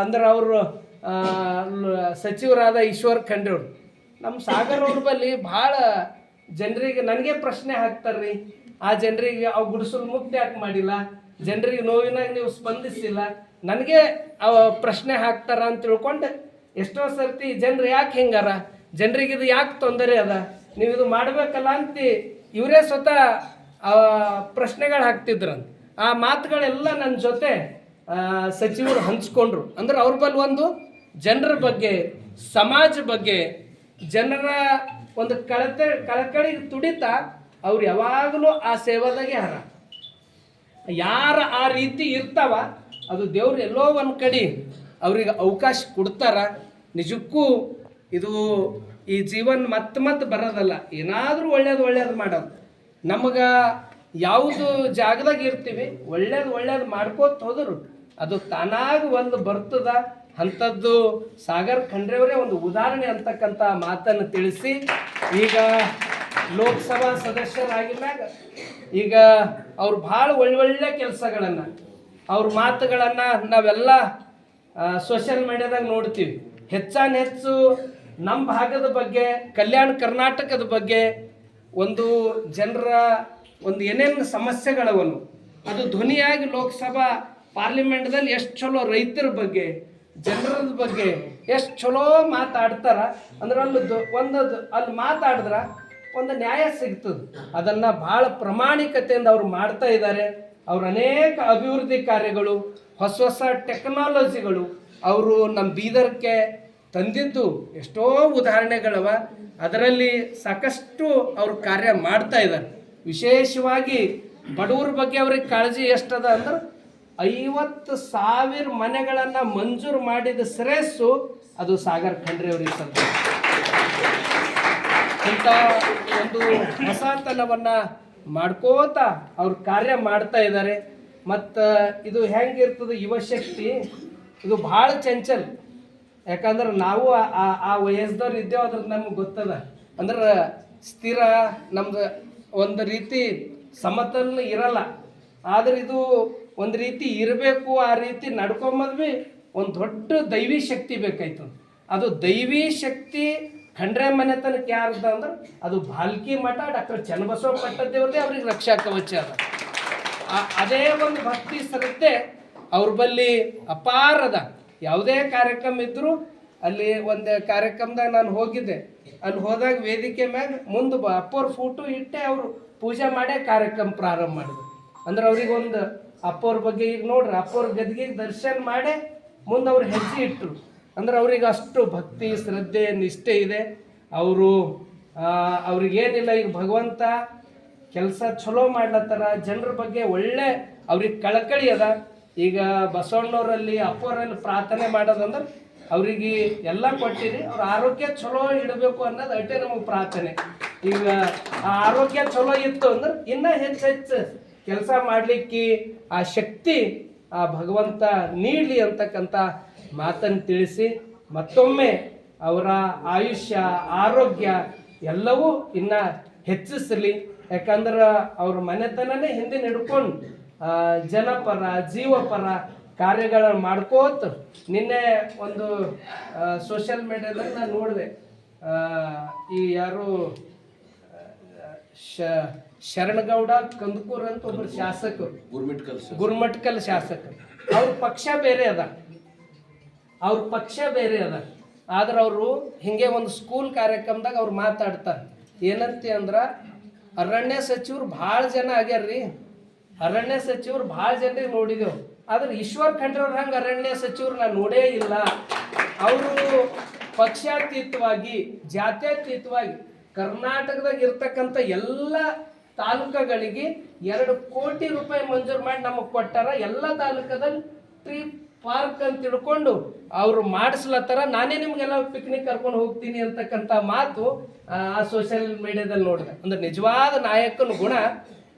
ಅಂದ್ರೆ ಅವರು ಸಚಿವರಾದ ಈಶ್ವರ್ ಖಂಡ್ರೆಯವರು ನಮ್ಮ ಸಾಗರ್ ಅವ್ರ ಬಳಿ ಭಾಳ ಜನರಿಗೆ ನನಗೆ ಪ್ರಶ್ನೆ ಹಾಕ್ತಾರ್ರಿ, ಆ ಜನರಿಗೆ ಅವು ಗುಡಿಸಲು ಮುಕ್ತಿ ಯಾಕೆ ಮಾಡಿಲ್ಲ, ಜನರಿಗೆ ನೋವಿನಾಗ ನೀವು ಸ್ಪಂದಿಸಿಲ್ಲ, ನನಗೆ ಪ್ರಶ್ನೆ ಹಾಕ್ತಾರ ಅಂತ ತಿಳ್ಕೊಂಡು ಎಷ್ಟೋ ಸರ್ತಿ ಜನರು ಯಾಕೆ ಹೆಂಗಾರ, ಜನರಿಗೆ ಇದು ಯಾಕೆ ತೊಂದರೆ ಅದ, ನೀವು ಇದು ಮಾಡಬೇಕಲ್ಲ ಅಂತ ಇವರೇ ಸ್ವತಃ ಪ್ರಶ್ನೆಗಳು ಹಾಕ್ತಿದ್ರಂತ. ಆ ಮಾತುಗಳೆಲ್ಲ ನನ್ನ ಜೊತೆ ಸಚಿವರು ಹಂಚ್ಕೊಂಡ್ರು. ಅಂದ್ರೆ ಅವ್ರ ಬಳಿ ಒಂದು ಜನರ ಬಗ್ಗೆ, ಸಮಾಜ ಬಗ್ಗೆ, ಜನರ ಒಂದು ಕಳಕಳಿಗೆ ತುಡಿತ ಅವ್ರು ಯಾವಾಗಲೂ ಆ ಸೇವಾದಾಗೆ ಹರ. ಯಾರ ಆ ರೀತಿ ಇರ್ತಾವ ಅದು ದೇವ್ರು ಎಲ್ಲೋ ಒಂದು ಕಡೆ ಅವ್ರಿಗೆ ಅವಕಾಶ ಕೊಡ್ತಾರ. ನಿಜಕ್ಕೂ ಇದು ಈ ಜೀವನ ಮತ್ತೆ ಬರೋದಲ್ಲ, ಏನಾದರೂ ಒಳ್ಳೇದು ಮಾಡೋದು. ನಮಗೆ ಯಾವುದು ಜಾಗದಾಗ ಇರ್ತೀವಿ ಒಳ್ಳೇದು ಮಾಡ್ಕೋತ ಹೋದರು ಅದು ತಾನಾಗಿ ಒಂದು ಬರ್ತದ. ಅಂಥದ್ದು ಸಾಗರ್ ಖಂಡ್ರೆಯವರೇ ಒಂದು ಉದಾಹರಣೆ ಅಂತಕ್ಕಂಥ ಮಾತನ್ನು ತಿಳಿಸಿ, ಈಗ ಲೋಕಸಭಾ ಸದಸ್ಯರಾಗಿದ್ದಾಗ ಈಗ ಅವ್ರು ಭಾಳ ಒಳ್ಳೊಳ್ಳೆ ಕೆಲಸಗಳನ್ನು, ಅವ್ರ ಮಾತುಗಳನ್ನು ನಾವೆಲ್ಲ ಸೋಷಿಯಲ್ ಮೀಡಿಯಾದಾಗ ನೋಡ್ತೀವಿ. ಹೆಚ್ಚು ನಮ್ಮ ಭಾಗದ ಬಗ್ಗೆ, ಕಲ್ಯಾಣ ಕರ್ನಾಟಕದ ಬಗ್ಗೆ, ಒಂದು ಜನರ ಒಂದು ಏನೇನು ಸಮಸ್ಯೆಗಳವನ್ನು ಅದು ಧ್ವನಿಯಾಗಿ ಲೋಕಸಭಾ ಪಾರ್ಲಿಮೆಂಟ್ದಲ್ಲಿ ಎಷ್ಟು ಚಲೋ ರೈತರ ಬಗ್ಗೆ, ಜನರ ಬಗ್ಗೆ ಎಷ್ಟು ಚಲೋ ಮಾತಾಡ್ತಾರ. ಅಂದ್ರೆ ಅಲ್ಲಿ ಮಾತಾಡಿದ್ರೆ ಒಂದು ನ್ಯಾಯ ಸಿಗ್ತದೆ. ಅದನ್ನು ಭಾಳ ಪ್ರಾಮಾಣಿಕತೆಯಿಂದ ಅವ್ರು ಮಾಡ್ತಾ ಇದ್ದಾರೆ. ಅವ್ರ ಅನೇಕ ಅಭಿವೃದ್ಧಿ ಕಾರ್ಯಗಳು, ಹೊಸ ಟೆಕ್ನಾಲಜಿಗಳು ಅವರು ನಮ್ಮ ಬೀದರ್ಗೆ ತಂದಿದ್ದು ಎಷ್ಟೋ ಉದಾಹರಣೆಗಳವ. ಅದರಲ್ಲಿ ಸಾಕಷ್ಟು ಅವರು ಕಾರ್ಯ ಮಾಡ್ತಾ ಇದ್ದಾರೆ. ವಿಶೇಷವಾಗಿ ಬಡವರ ಬಗ್ಗೆ ಅವ್ರಿಗೆ ಕಾಳಜಿ ಎಷ್ಟದ ಅಂದ್ರೆ 50,000 ಮನೆಗಳನ್ನು ಮಂಜೂರು ಮಾಡಿದ ಶ್ರೇಯಸ್ಸು ಅದು ಸಾಗರ್ ಖಂಡ್ರೆಯವರಿಗೆ ಸಲ್ತದೆ. ಇಂಥ ಒಂದು ಹೊಸತನವನ್ನು ಮಾಡ್ಕೋತ ಅವ್ರು ಕಾರ್ಯ ಮಾಡ್ತಾ ಇದ್ದಾರೆ. ಮತ್ತು ಇದು ಹೆಂಗಿರ್ತದೆ, ಯುವಶಕ್ತಿ ಇದು ಭಾಳ ಚಂಚಲ್. ಯಾಕಂದ್ರೆ ನಾವು ಆ ವಯಸ್ಸದವ್ರು ಇದ್ದೇವೆ ಅದ್ರ ನಮ್ಗೆ ಗೊತ್ತದ. ಅಂದ್ರೆ ಸ್ಥಿರ ನಮ್ದು ಒಂದು ರೀತಿ ಸಮತೋಲನ ಇರಲ್ಲ. ಆದ್ರೆ ಇದು ಒಂದು ರೀತಿ ಇರಬೇಕು. ಆ ರೀತಿ ನಡ್ಕೊಂಬದ್ ಭೀ ಒಂದು ದೊಡ್ಡ ದೈವಿ ಶಕ್ತಿ ಬೇಕಾಯ್ತು. ಅದು ದೈವಿ ಶಕ್ತಿ ಖಂಡ್ರೆ ಮನೆತನಕ್ಕೆ ಯಾರ್ದ ಅಂದ್ರೆ ಅದು ಭಾಲ್ಕಿ ಮಠ ಡಾಕ್ಟರ್ ಚನ್ನಬಸವ ಪಟ್ಟದೇವ್ರದೇ ಅವ್ರಿಗೆ ರಕ್ಷಾ ಕವಚ ಅದ. ಅದೇ ಒಂದು ಭಕ್ತಿ ಶ್ರದ್ಧೆ ಅವ್ರ ಬಲ್ಲಿ ಅಪಾರದ. ಯಾವುದೇ ಕಾರ್ಯಕ್ರಮ ಇದ್ದರೂ ಅಲ್ಲಿ ಒಂದು ಕಾರ್ಯಕ್ರಮದಾಗ ನಾನು ಹೋಗಿದ್ದೆ. ಅಲ್ಲಿ ಹೋದಾಗ ವೇದಿಕೆ ಮ್ಯಾಗ ಮುಂದೆ ಅಪ್ಪವ್ರ ಫೋಟೋ ಇಟ್ಟೆ ಅವರು ಪೂಜೆ ಮಾಡೇ ಕಾರ್ಯಕ್ರಮ ಪ್ರಾರಂಭ ಮಾಡಿದ್ರು. ಅಂದ್ರೆ ಅವ್ರಿಗೆ ಒಂದು ಅಪ್ಪವ್ರ ಬಗ್ಗೆ ಈಗ ನೋಡ್ರಿ, ಅಪ್ಪವ್ರ ಗದ್ಗಿಗೆ ದರ್ಶನ ಮಾಡೇ ಮುಂದೆ ಅವ್ರು ಹೆಜ್ಜೆ ಇಟ್ಟರು. ಅಂದ್ರೆ ಅವ್ರಿಗೆ ಅಷ್ಟು ಭಕ್ತಿ ಶ್ರದ್ಧೆ ನಿಷ್ಠೆ ಇದೆ. ಅವ್ರಿಗೇನಿಲ್ಲ, ಈಗ ಭಗವಂತ ಕೆಲಸ ಚಲೋ ಮಾಡ್ಲತ್ತಾರ. ಜನರ ಬಗ್ಗೆ ಒಳ್ಳೆ ಅವ್ರಿಗೆ ಕಳಕಳಿ ಅದ. ಈಗ ಬಸವಣ್ಣವರಲ್ಲಿ ಅಪ್ಪವರಲ್ಲಿ ಪ್ರಾರ್ಥನೆ ಮಾಡೋದಂದ್ರೆ ಅವ್ರಿಗೆ ಎಲ್ಲ ಕೊಟ್ಟಿರಿ, ಅವ್ರ ಆರೋಗ್ಯ ಚಲೋ ಇಡಬೇಕು ಅನ್ನೋದು ಅಷ್ಟೇ ನಮಗೆ ಪ್ರಾರ್ಥನೆ. ಈಗ ಆ ಆರೋಗ್ಯ ಚಲೋ ಇತ್ತು ಅಂದ್ರೆ ಇನ್ನೂ ಹೆಚ್ಚು ಕೆಲಸ ಮಾಡಲಿಕ್ಕೆ ಆ ಶಕ್ತಿ ಆ ಭಗವಂತ ನೀಡಲಿ ಅಂತಕ್ಕಂಥ ಮಾತನ್ನು ತಿಳಿಸಿ ಮತ್ತೊಮ್ಮೆ ಅವರ ಆಯುಷ್ಯ ಆರೋಗ್ಯ ಎಲ್ಲವೂ ಇನ್ನು ಹೆಚ್ಚಿಸಲಿ. ಯಾಕಂದ್ರೆ ಅವ್ರ ಮನೆತನನೇ ಹಿಂದೆ ನಡ್ಕೊಂಡು ಜನಪರ ಜೀವಪರ ಕಾರ್ಯಗಳನ್ನು ಮಾಡ್ಕೋತ ನಿನ್ನೆ ಒಂದು ಸೋಷಿಯಲ್ ಮೀಡಿಯಾದಾಗ ನಾನು ನೋಡಿದೆ. ಈ ಯಾರು ಶರಣಗೌಡ ಕಂದಕೂರ್ ಅಂತ ಒಬ್ಬರು ಶಾಸಕರು, ಗುರುಮಟ್ಕಲ್ ಶಾಸಕರು. ಅವ್ರ ಪಕ್ಷ ಬೇರೆ ಅದ, ಆದ್ರೆ ಅವರು ಹಿಂಗೆ ಒಂದು ಸ್ಕೂಲ್ ಕಾರ್ಯಕ್ರಮದಾಗ ಅವ್ರು ಮಾತಾಡ್ತಾರೆ. ಏನಂತ ಅಂದ್ರೆ ಅರಣ್ಯ ಸಚಿವರು ಭಾಳ ಜನ ಆಗ್ಯಾರ್ರಿ, ಅರಣ್ಯ ಸಚಿವರು ಭಾಳ ಜನರಿಗೆ ನೋಡಿದೆವು. ಆದ್ರೆ ಈಶ್ವರ್ ಖಂಡ್ರೆಯವ್ರು ಹಂಗೆ ಅರಣ್ಯ ಸಚಿವರು ನಾನು ನೋಡೇ ಇಲ್ಲ. ಅವರು ಪಕ್ಷಾತೀತವಾಗಿ ಜಾತ್ಯತೀತವಾಗಿ ಕರ್ನಾಟಕದಾಗ ಇರ್ತಕ್ಕಂಥ ಎಲ್ಲ ತಾಲೂಕುಗಳಿಗೆ 2 ಕೋಟಿ ರೂಪಾಯಿ ಮಂಜೂರು ಮಾಡಿ ನಮಗೆ ಕೊಟ್ಟಾರ. ಎಲ್ಲ ತಾಲೂಕದಲ್ಲಿ ಟ್ರೀ ಪಾರ್ಕ್ ಅಂತ ತಿಳ್ಕೊಂಡು ಅವರು ಮಾಡಿಸ್ಲತ್ತಾರ. ನಾನೇ ನಿಮ್ಗೆಲ್ಲ ಪಿಕ್ನಿಕ್ ಕರ್ಕೊಂಡು ಹೋಗ್ತೀನಿ ಅಂತಕ್ಕಂಥ ಮಾತು ಆ ಸೋಷಿಯಲ್ ಮೀಡಿಯಾದಲ್ಲಿ ನೋಡಿದೆ. ಅಂದ್ರೆ ನಿಜವಾದ ನಾಯಕನ ಗುಣ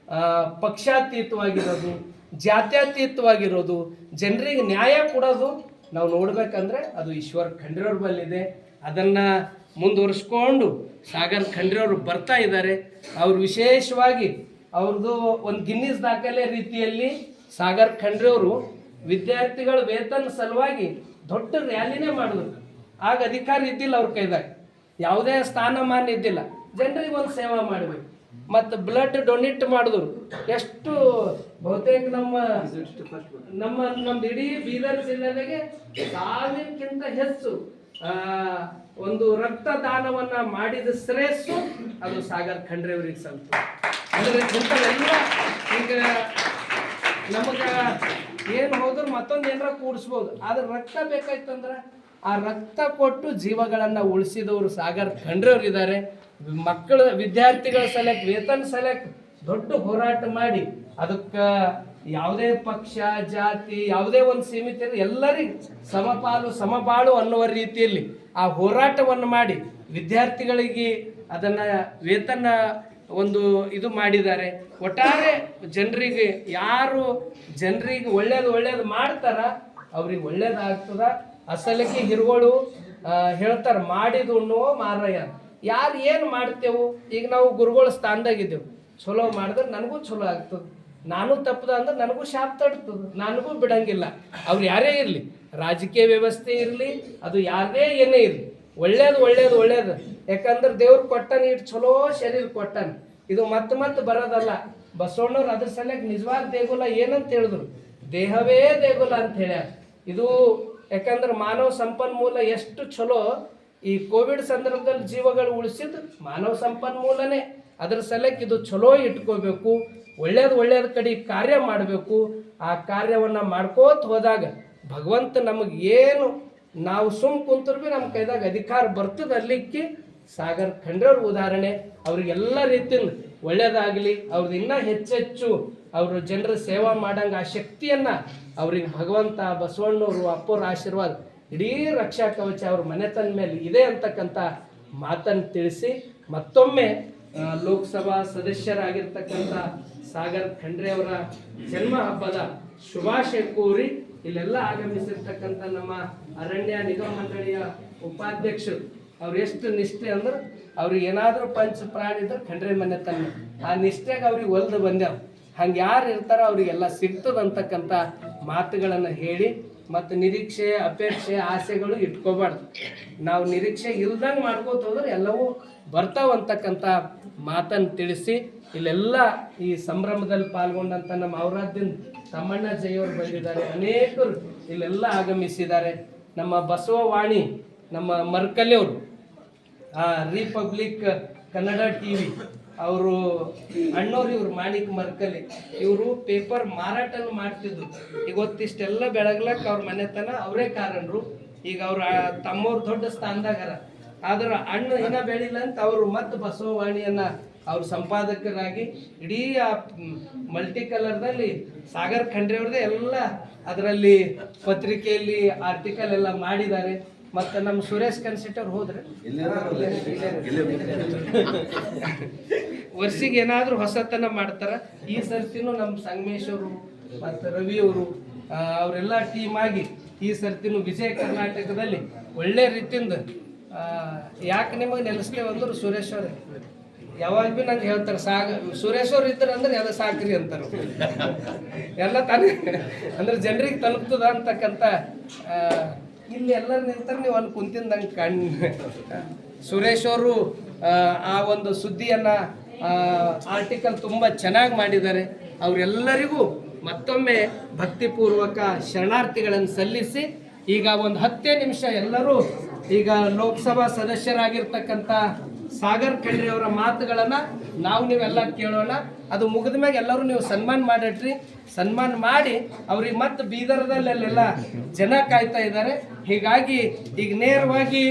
ಪಕ್ಷಾತೀತವಾಗಿರೋದು, ಜಾತ್ಯತೀತವಾಗಿರೋದು, ಜನರಿಗೆ ನ್ಯಾಯ ಕೊಡೋದು. ನಾವು ನೋಡ್ಬೇಕಂದ್ರೆ ಅದು ಈಶ್ವರ್ ಖಂಡ್ರೆಯವ್ರ ಬಲ್ಲಿದೆ. ಅದನ್ನು ಮುಂದುವರಿಸ್ಕೊಂಡು ಸಾಗರ್ ಖಂಡ್ರೆಯವರು ಬರ್ತಾ ಇದ್ದಾರೆ. ಅವರು ವಿಶೇಷವಾಗಿ ಅವ್ರದ್ದು ಒಂದು ಗಿನ್ನಿಸ್ ದಾಖಲೆ ರೀತಿಯಲ್ಲಿ ಸಾಗರ್ ಖಂಡ್ರೆಯವರು ವಿದ್ಯಾರ್ಥಿಗಳ ವೇತನ ಸಲುವಾಗಿ ದೊಡ್ಡ ರ್ಯಾಲಿನೇ ಮಾಡಿದ್ರು. ಆಗ ಅಧಿಕಾರ ಇದ್ದಿಲ್ಲ ಅವ್ರ ಕೈದಾಗ, ಯಾವುದೇ ಸ್ಥಾನಮಾನ ಇದ್ದಿಲ್ಲ. ಜನರಿಗೆ ಒಂದು ಸೇವಾ ಮಾಡಬೇಕು ಮತ್ತು ಬ್ಲಡ್ ಡೊನೇಟ್ ಮಾಡಿದ್ರು. ಎಷ್ಟು ಬಹುತೇಕ ನಮ್ಮದು ಇಡೀ ಬೀದರ್ ಜಿಲ್ಲೆದಾಗೆ 1000ಕ್ಕಿಂತ ಹೆಚ್ಚು ಒಂದು ರಕ್ತದಾನವನ್ನ ಮಾಡಿದ ಶ್ರೇಷ್ಠ ಅದು ಸಾಗರ್ ಖಂಡ್ರೆಯವರಿಗೆ ಸಲ್ತು. ಅಂದ್ರೆ ಇಂಥವೆಲ್ಲ ಈಗ ನಮಗೆ ಏನು ಹೋದ್ರು ಮತ್ತೊಂದು ಏನಾರ ಕೂಡಿಸ್ಬೋದು. ಆದ್ರೆ ರಕ್ತ ಬೇಕಾಯ್ತಂದ್ರೆ ಆ ರಕ್ತ ಕೊಟ್ಟು ಜೀವಗಳನ್ನು ಉಳಿಸಿದವರು ಸಾಗರ್ ಖಂಡ್ರೆಯವ್ರು ಇದ್ದಾರೆ. ಮಕ್ಕಳ ವಿದ್ಯಾರ್ಥಿಗಳ ಸಲಕ್ಕೆ ವೇತನ ಸಲಕ್ಕೆ ದೊಡ್ಡ ಹೋರಾಟ ಮಾಡಿ ಅದಕ್ಕೆ ಯಾವುದೇ ಪಕ್ಷ ಜಾತಿ ಯಾವುದೇ ಒಂದು ಸೀಮಿತ ಎಲ್ಲರಿಗೂ ಸಮಪಾಲು ಸಮಬಾಳು ಅನ್ನುವ ರೀತಿಯಲ್ಲಿ ಆ ಹೋರಾಟವನ್ನು ಮಾಡಿ ವಿದ್ಯಾರ್ಥಿಗಳಿಗೆ ಅದನ್ನು ವೇತನ ಒಂದು ಇದು ಮಾಡಿದ್ದಾರೆ. ಒಟ್ಟಾರೆ ಜನರಿಗೆ ಯಾರು ಜನರಿಗೆ ಒಳ್ಳೇದು ಮಾಡ್ತಾರ ಅವ್ರಿಗೆ ಒಳ್ಳೇದಾಗ್ತದ. ಅಸಲಿಗೆ ಹಿರುಗಳು ಹೇಳ್ತಾರೆ ಮಾಡಿದು ಉಣ್ಣುವ ಮಾರಯ್ಯ. ಯಾರು ಏನು ಮಾಡ್ತೇವು, ಈಗ ನಾವು ಗುರುಗಳ ಸ್ಥಾನದಾಗಿದ್ದೆವು, ಚಲೋ ಮಾಡಿದ್ರೆ ನನಗೂ ಚಲೋ ಆಗ್ತದೆ. ನಾನು ತಪ್ಪದ ಅಂದ್ರೆ ನನಗೂ ಶಾಪ್ ತಡ್ತದೆ, ನನಗೂ ಬಿಡಂಗಿಲ್ಲ. ಅವ್ರು ಯಾರೇ ಇರಲಿ, ರಾಜಕೀಯ ವ್ಯವಸ್ಥೆ ಇರಲಿ, ಅದು ಯಾರದೇ ಏನೇ ಇರಲಿ, ಒಳ್ಳೇದು. ಯಾಕಂದ್ರೆ ದೇವ್ರು ಕೊಟ್ಟನ ಇಟ್ಟು ಚಲೋ ಶರೀರ ಕೊಟ್ಟನ. ಇದು ಮತ್ತೆ ಬರೋದಲ್ಲ. ಬಸವಣ್ಣವ್ರು ಅದ್ರ ಸಲಕ್ಕೆ ನಿಜವಾದ ದೇಗುಲ ಏನಂತ ಹೇಳಿದ್ರು, ದೇಹವೇ ದೇಗುಲ ಅಂತ ಹೇಳ್ಯಾರ. ಇದು ಯಾಕಂದ್ರೆ ಮಾನವ ಸಂಪನ್ಮೂಲ ಎಷ್ಟು ಚಲೋ. ಈ ಕೋವಿಡ್ ಸಂದರ್ಭದಲ್ಲಿ ಜೀವಗಳು ಉಳಿಸಿದ್ದು ಮಾನವ ಸಂಪನ್ಮೂಲನೇ. ಅದ್ರ ಸಲಕ್ಕೆ ಇದು ಚಲೋ ಇಟ್ಕೋಬೇಕು, ಒಳ್ಳೇದು ಕಡೆ ಕಾರ್ಯ ಮಾಡಬೇಕು. ಆ ಕಾರ್ಯವನ್ನು ಮಾಡ್ಕೋತ ಹೋದಾಗ ಭಗವಂತ ನಮಗೆ ಏನು ನಾವು ಕುಂತರು ಭೀ ನಮ್ಮ ಕೈದಾಗ ಅಧಿಕಾರ ಬರ್ತದೆ. ಅಲ್ಲಿಕ್ಕೆ ಸಾಗರ್ ಖಂಡ್ರೆಯವ್ರ ಉದಾಹರಣೆ. ಅವ್ರಿಗೆಲ್ಲ ರೀತಿಯಿಂದ ಒಳ್ಳೇದಾಗಲಿ, ಅವ್ರದ್ದು ಇನ್ನೂ ಹೆಚ್ಚೆಚ್ಚು ಅವರು ಜನರ ಸೇವಾ ಮಾಡಂಗೆ ಆ ಶಕ್ತಿಯನ್ನು ಅವ್ರಿಗೆ ಭಗವಂತ ಬಸವಣ್ಣವರು ಅಪ್ಪವ್ರ ಆಶೀರ್ವಾದ ಇಡೀ ರಕ್ಷಾ ಕವಚ ಅವ್ರ ಮನೆತನ ಮೇಲೆ ಇದೆ ಅಂತಕ್ಕಂಥ ಮಾತನ್ನು ತಿಳಿಸಿ ಮತ್ತೊಮ್ಮೆ ಲೋಕಸಭಾ ಸದಸ್ಯರಾಗಿರ್ತಕ್ಕಂಥ ಸಾಗರ್ ಖಂಡ್ರೆ ಅವರ ಜನ್ಮ ಹಬ್ಬದ ಶುಭಾಶಯ ಕೋರಿ ಇಲ್ಲೆಲ್ಲ ಆಗಮಿಸಿರ್ತಕ್ಕಂಥ ನಮ್ಮ ಅರಣ್ಯ ನಿಗಮ ಮಂಡಳಿಯ ಉಪಾಧ್ಯಕ್ಷರು ಅವ್ರು ಎಷ್ಟು ನಿಷ್ಠೆ ಅಂದ್ರೆ ಅವ್ರಿಗೆ ಏನಾದರೂ ಪಂಚ ಪ್ರಾಣಿ ಇದ್ರೆ ಖಂಡ್ರೆ ಮನೆ ತನ್ನ ಆ ನಿಷ್ಠೆಗೆ ಅವ್ರಿಗೆ ಒಲ್ದು ಬಂದ್ಯಾವ. ಹಂಗೆ ಯಾರು ಇರ್ತಾರೋ ಅವ್ರಿಗೆಲ್ಲ ಸಿಗ್ತದಂತಕ್ಕಂಥ ಮಾತುಗಳನ್ನು ಹೇಳಿ ಮತ್ತು ನಿರೀಕ್ಷೆ ಅಪೇಕ್ಷೆ ಆಸೆಗಳು ಇಟ್ಕೋಬಾರ್ದು. ನಾವು ನಿರೀಕ್ಷೆ ಇಲ್ದಂಗೆ ಮಾಡ್ಕೋತ ಹೋದ್ರೆ ಎಲ್ಲವೂ ಬರ್ತಾವಂತಕ್ಕಂಥ ಮಾತನ್ನು ತಿಳಿಸಿ ಇಲ್ಲೆಲ್ಲ ಈ ಸಂಭ್ರಮದಲ್ಲಿ ಪಾಲ್ಗೊಂಡಂಥ ನಮ್ಮ ಔರಾದ್ಯನ ತಮ್ಮಣ್ಣ ಜೈಯವರು ಬಂದಿದ್ದಾರೆ, ಅನೇಕರು ಇಲ್ಲೆಲ್ಲ ಆಗಮಿಸಿದ್ದಾರೆ. ನಮ್ಮ ಬಸವವಾಣಿ ನಮ್ಮ ಮರ್ಕಲಿಯವರು ರಿಪಬ್ಲಿಕ್ ಕನ್ನಡ ಟಿವಿ ಅವರು ಅಣ್ಣವ್ರು, ಇವ್ರು ಮಾಣಿಕ್ ಮರ್ಕಲಿ, ಇವರು ಪೇಪರ್ ಮಾರಾಟನ ಮಾಡ್ತಿದ್ರು. ಈಗ ಗೊತ್ತಿಷ್ಟೆಲ್ಲ ಬೆಳಗ್ಲಕ್ಕ ಅವ್ರ ಮನೆತನ ಅವರೇ ಕಾರಣರು. ಈಗ ಅವ್ರ ತಮ್ಮವ್ರು ದೊಡ್ಡ ಸ್ಥಾನದಾಗರ, ಆದ್ರೆ ಅಣ್ಣ ಇನ್ನ ಬೆಳಿಲ್ಲ ಅಂತ ಅವರು ಮತ್ತೆ ಬಸವವಾಣಿಯನ್ನ ಅವ್ರ ಸಂಪಾದಕರಾಗಿ ಇಡೀ ಆ ಮಲ್ಟಿ ಕಲರ್ದಲ್ಲಿ ಸಾಗರ್ ಖಂಡ್ರೆ ಅವ್ರದ್ದೇ ಎಲ್ಲ ಅದರಲ್ಲಿ ಪತ್ರಿಕೆಯಲ್ಲಿ ಆರ್ಟಿಕಲ್ ಎಲ್ಲ ಮಾಡಿದ್ದಾರೆ. ಮತ್ತು ನಮ್ಮ ಸುರೇಶ್ ಕನ್ಸಿಟರ್ ಹೋದ್ರೆ ವರ್ಷಿಗೆ ಏನಾದರೂ ಹೊಸತನ ಮಾಡ್ತಾರ. ಈ ಸರ್ತಿನೂ ನಮ್ಮ ಸಂಗಮೇಶ್ ಅವರು ಮತ್ತು ರವಿಯವರು ಅವರೆಲ್ಲ ಟೀಮ್ ಆಗಿ ಈ ಸರ್ತಿನೂ ವಿಜಯ ಕರ್ನಾಟಕದಲ್ಲಿ ಒಳ್ಳೆ ರೀತಿಯಿಂದ ಯಾಕೆ ನಿಮಗೆ ನೆಲೆಸ್ತೇವೆ ಅಂದ್ರೆ ಸುರೇಶ್ ಅವ್ರೆ ಯಾವಾಗ ಭೀ ನಂಗೆ ಹೇಳ್ತಾರೆ ಸುರೇಶ್ ಅವ್ರು ಇದ್ದಾರೆ ಅಂದ್ರೆ ಎಲ್ಲ ಸಾಕ್ರಿ ಅಂತಾರೆ. ಎಲ್ಲ ತಾನೇ ಅಂದ್ರೆ ಜನರಿಗೆ ತಲುಪ್ತದ ಅಂತಕ್ಕಂಥ ಇಲ್ಲಿ ಎಲ್ಲರೂ ನಿಂತಾರೆ, ನೀವು ಅಲ್ಲಿ ಕುಂತಿಂದಂಗೆ ಸುರೇಶ್ ಅವರು ಆ ಒಂದು ಸುದ್ದಿಯನ್ನು ಆರ್ಟಿಕಲ್ ತುಂಬ ಚೆನ್ನಾಗಿ ಮಾಡಿದ್ದಾರೆ. ಅವರೆಲ್ಲರಿಗೂ ಮತ್ತೊಮ್ಮೆ ಭಕ್ತಿಪೂರ್ವಕ ಶರಣಾರ್ಥಿಗಳನ್ನು ಸಲ್ಲಿಸಿ ಈಗ ಒಂದು 10 ನಿಮಿಷ ಎಲ್ಲರೂ ಈಗ ಲೋಕಸಭಾ ಸದಸ್ಯರಾಗಿರ್ತಕ್ಕಂಥ ಸಾಗರ್ ಖಂಡ್ರೆ ಅವರ ಮಾತುಗಳನ್ನು ನೀವೆಲ್ಲ ಕೇಳೋಣ. ಅದು ಮುಗಿದ ಮ್ಯಾಗ ಎಲ್ಲರೂ ನೀವು ಸನ್ಮಾನ ಮಾಡಿಟ್ರಿ. ಸನ್ಮಾನ ಮಾಡಿ ಅವ್ರಿಗೆ ಮತ್ತೆ ಬೀದರ್ದಲ್ಲೆಲ್ಲ ಜನ ಕಾಯ್ತಾ ಇದ್ದಾರೆ. ಹೀಗಾಗಿ ಈಗ ನೇರವಾಗಿ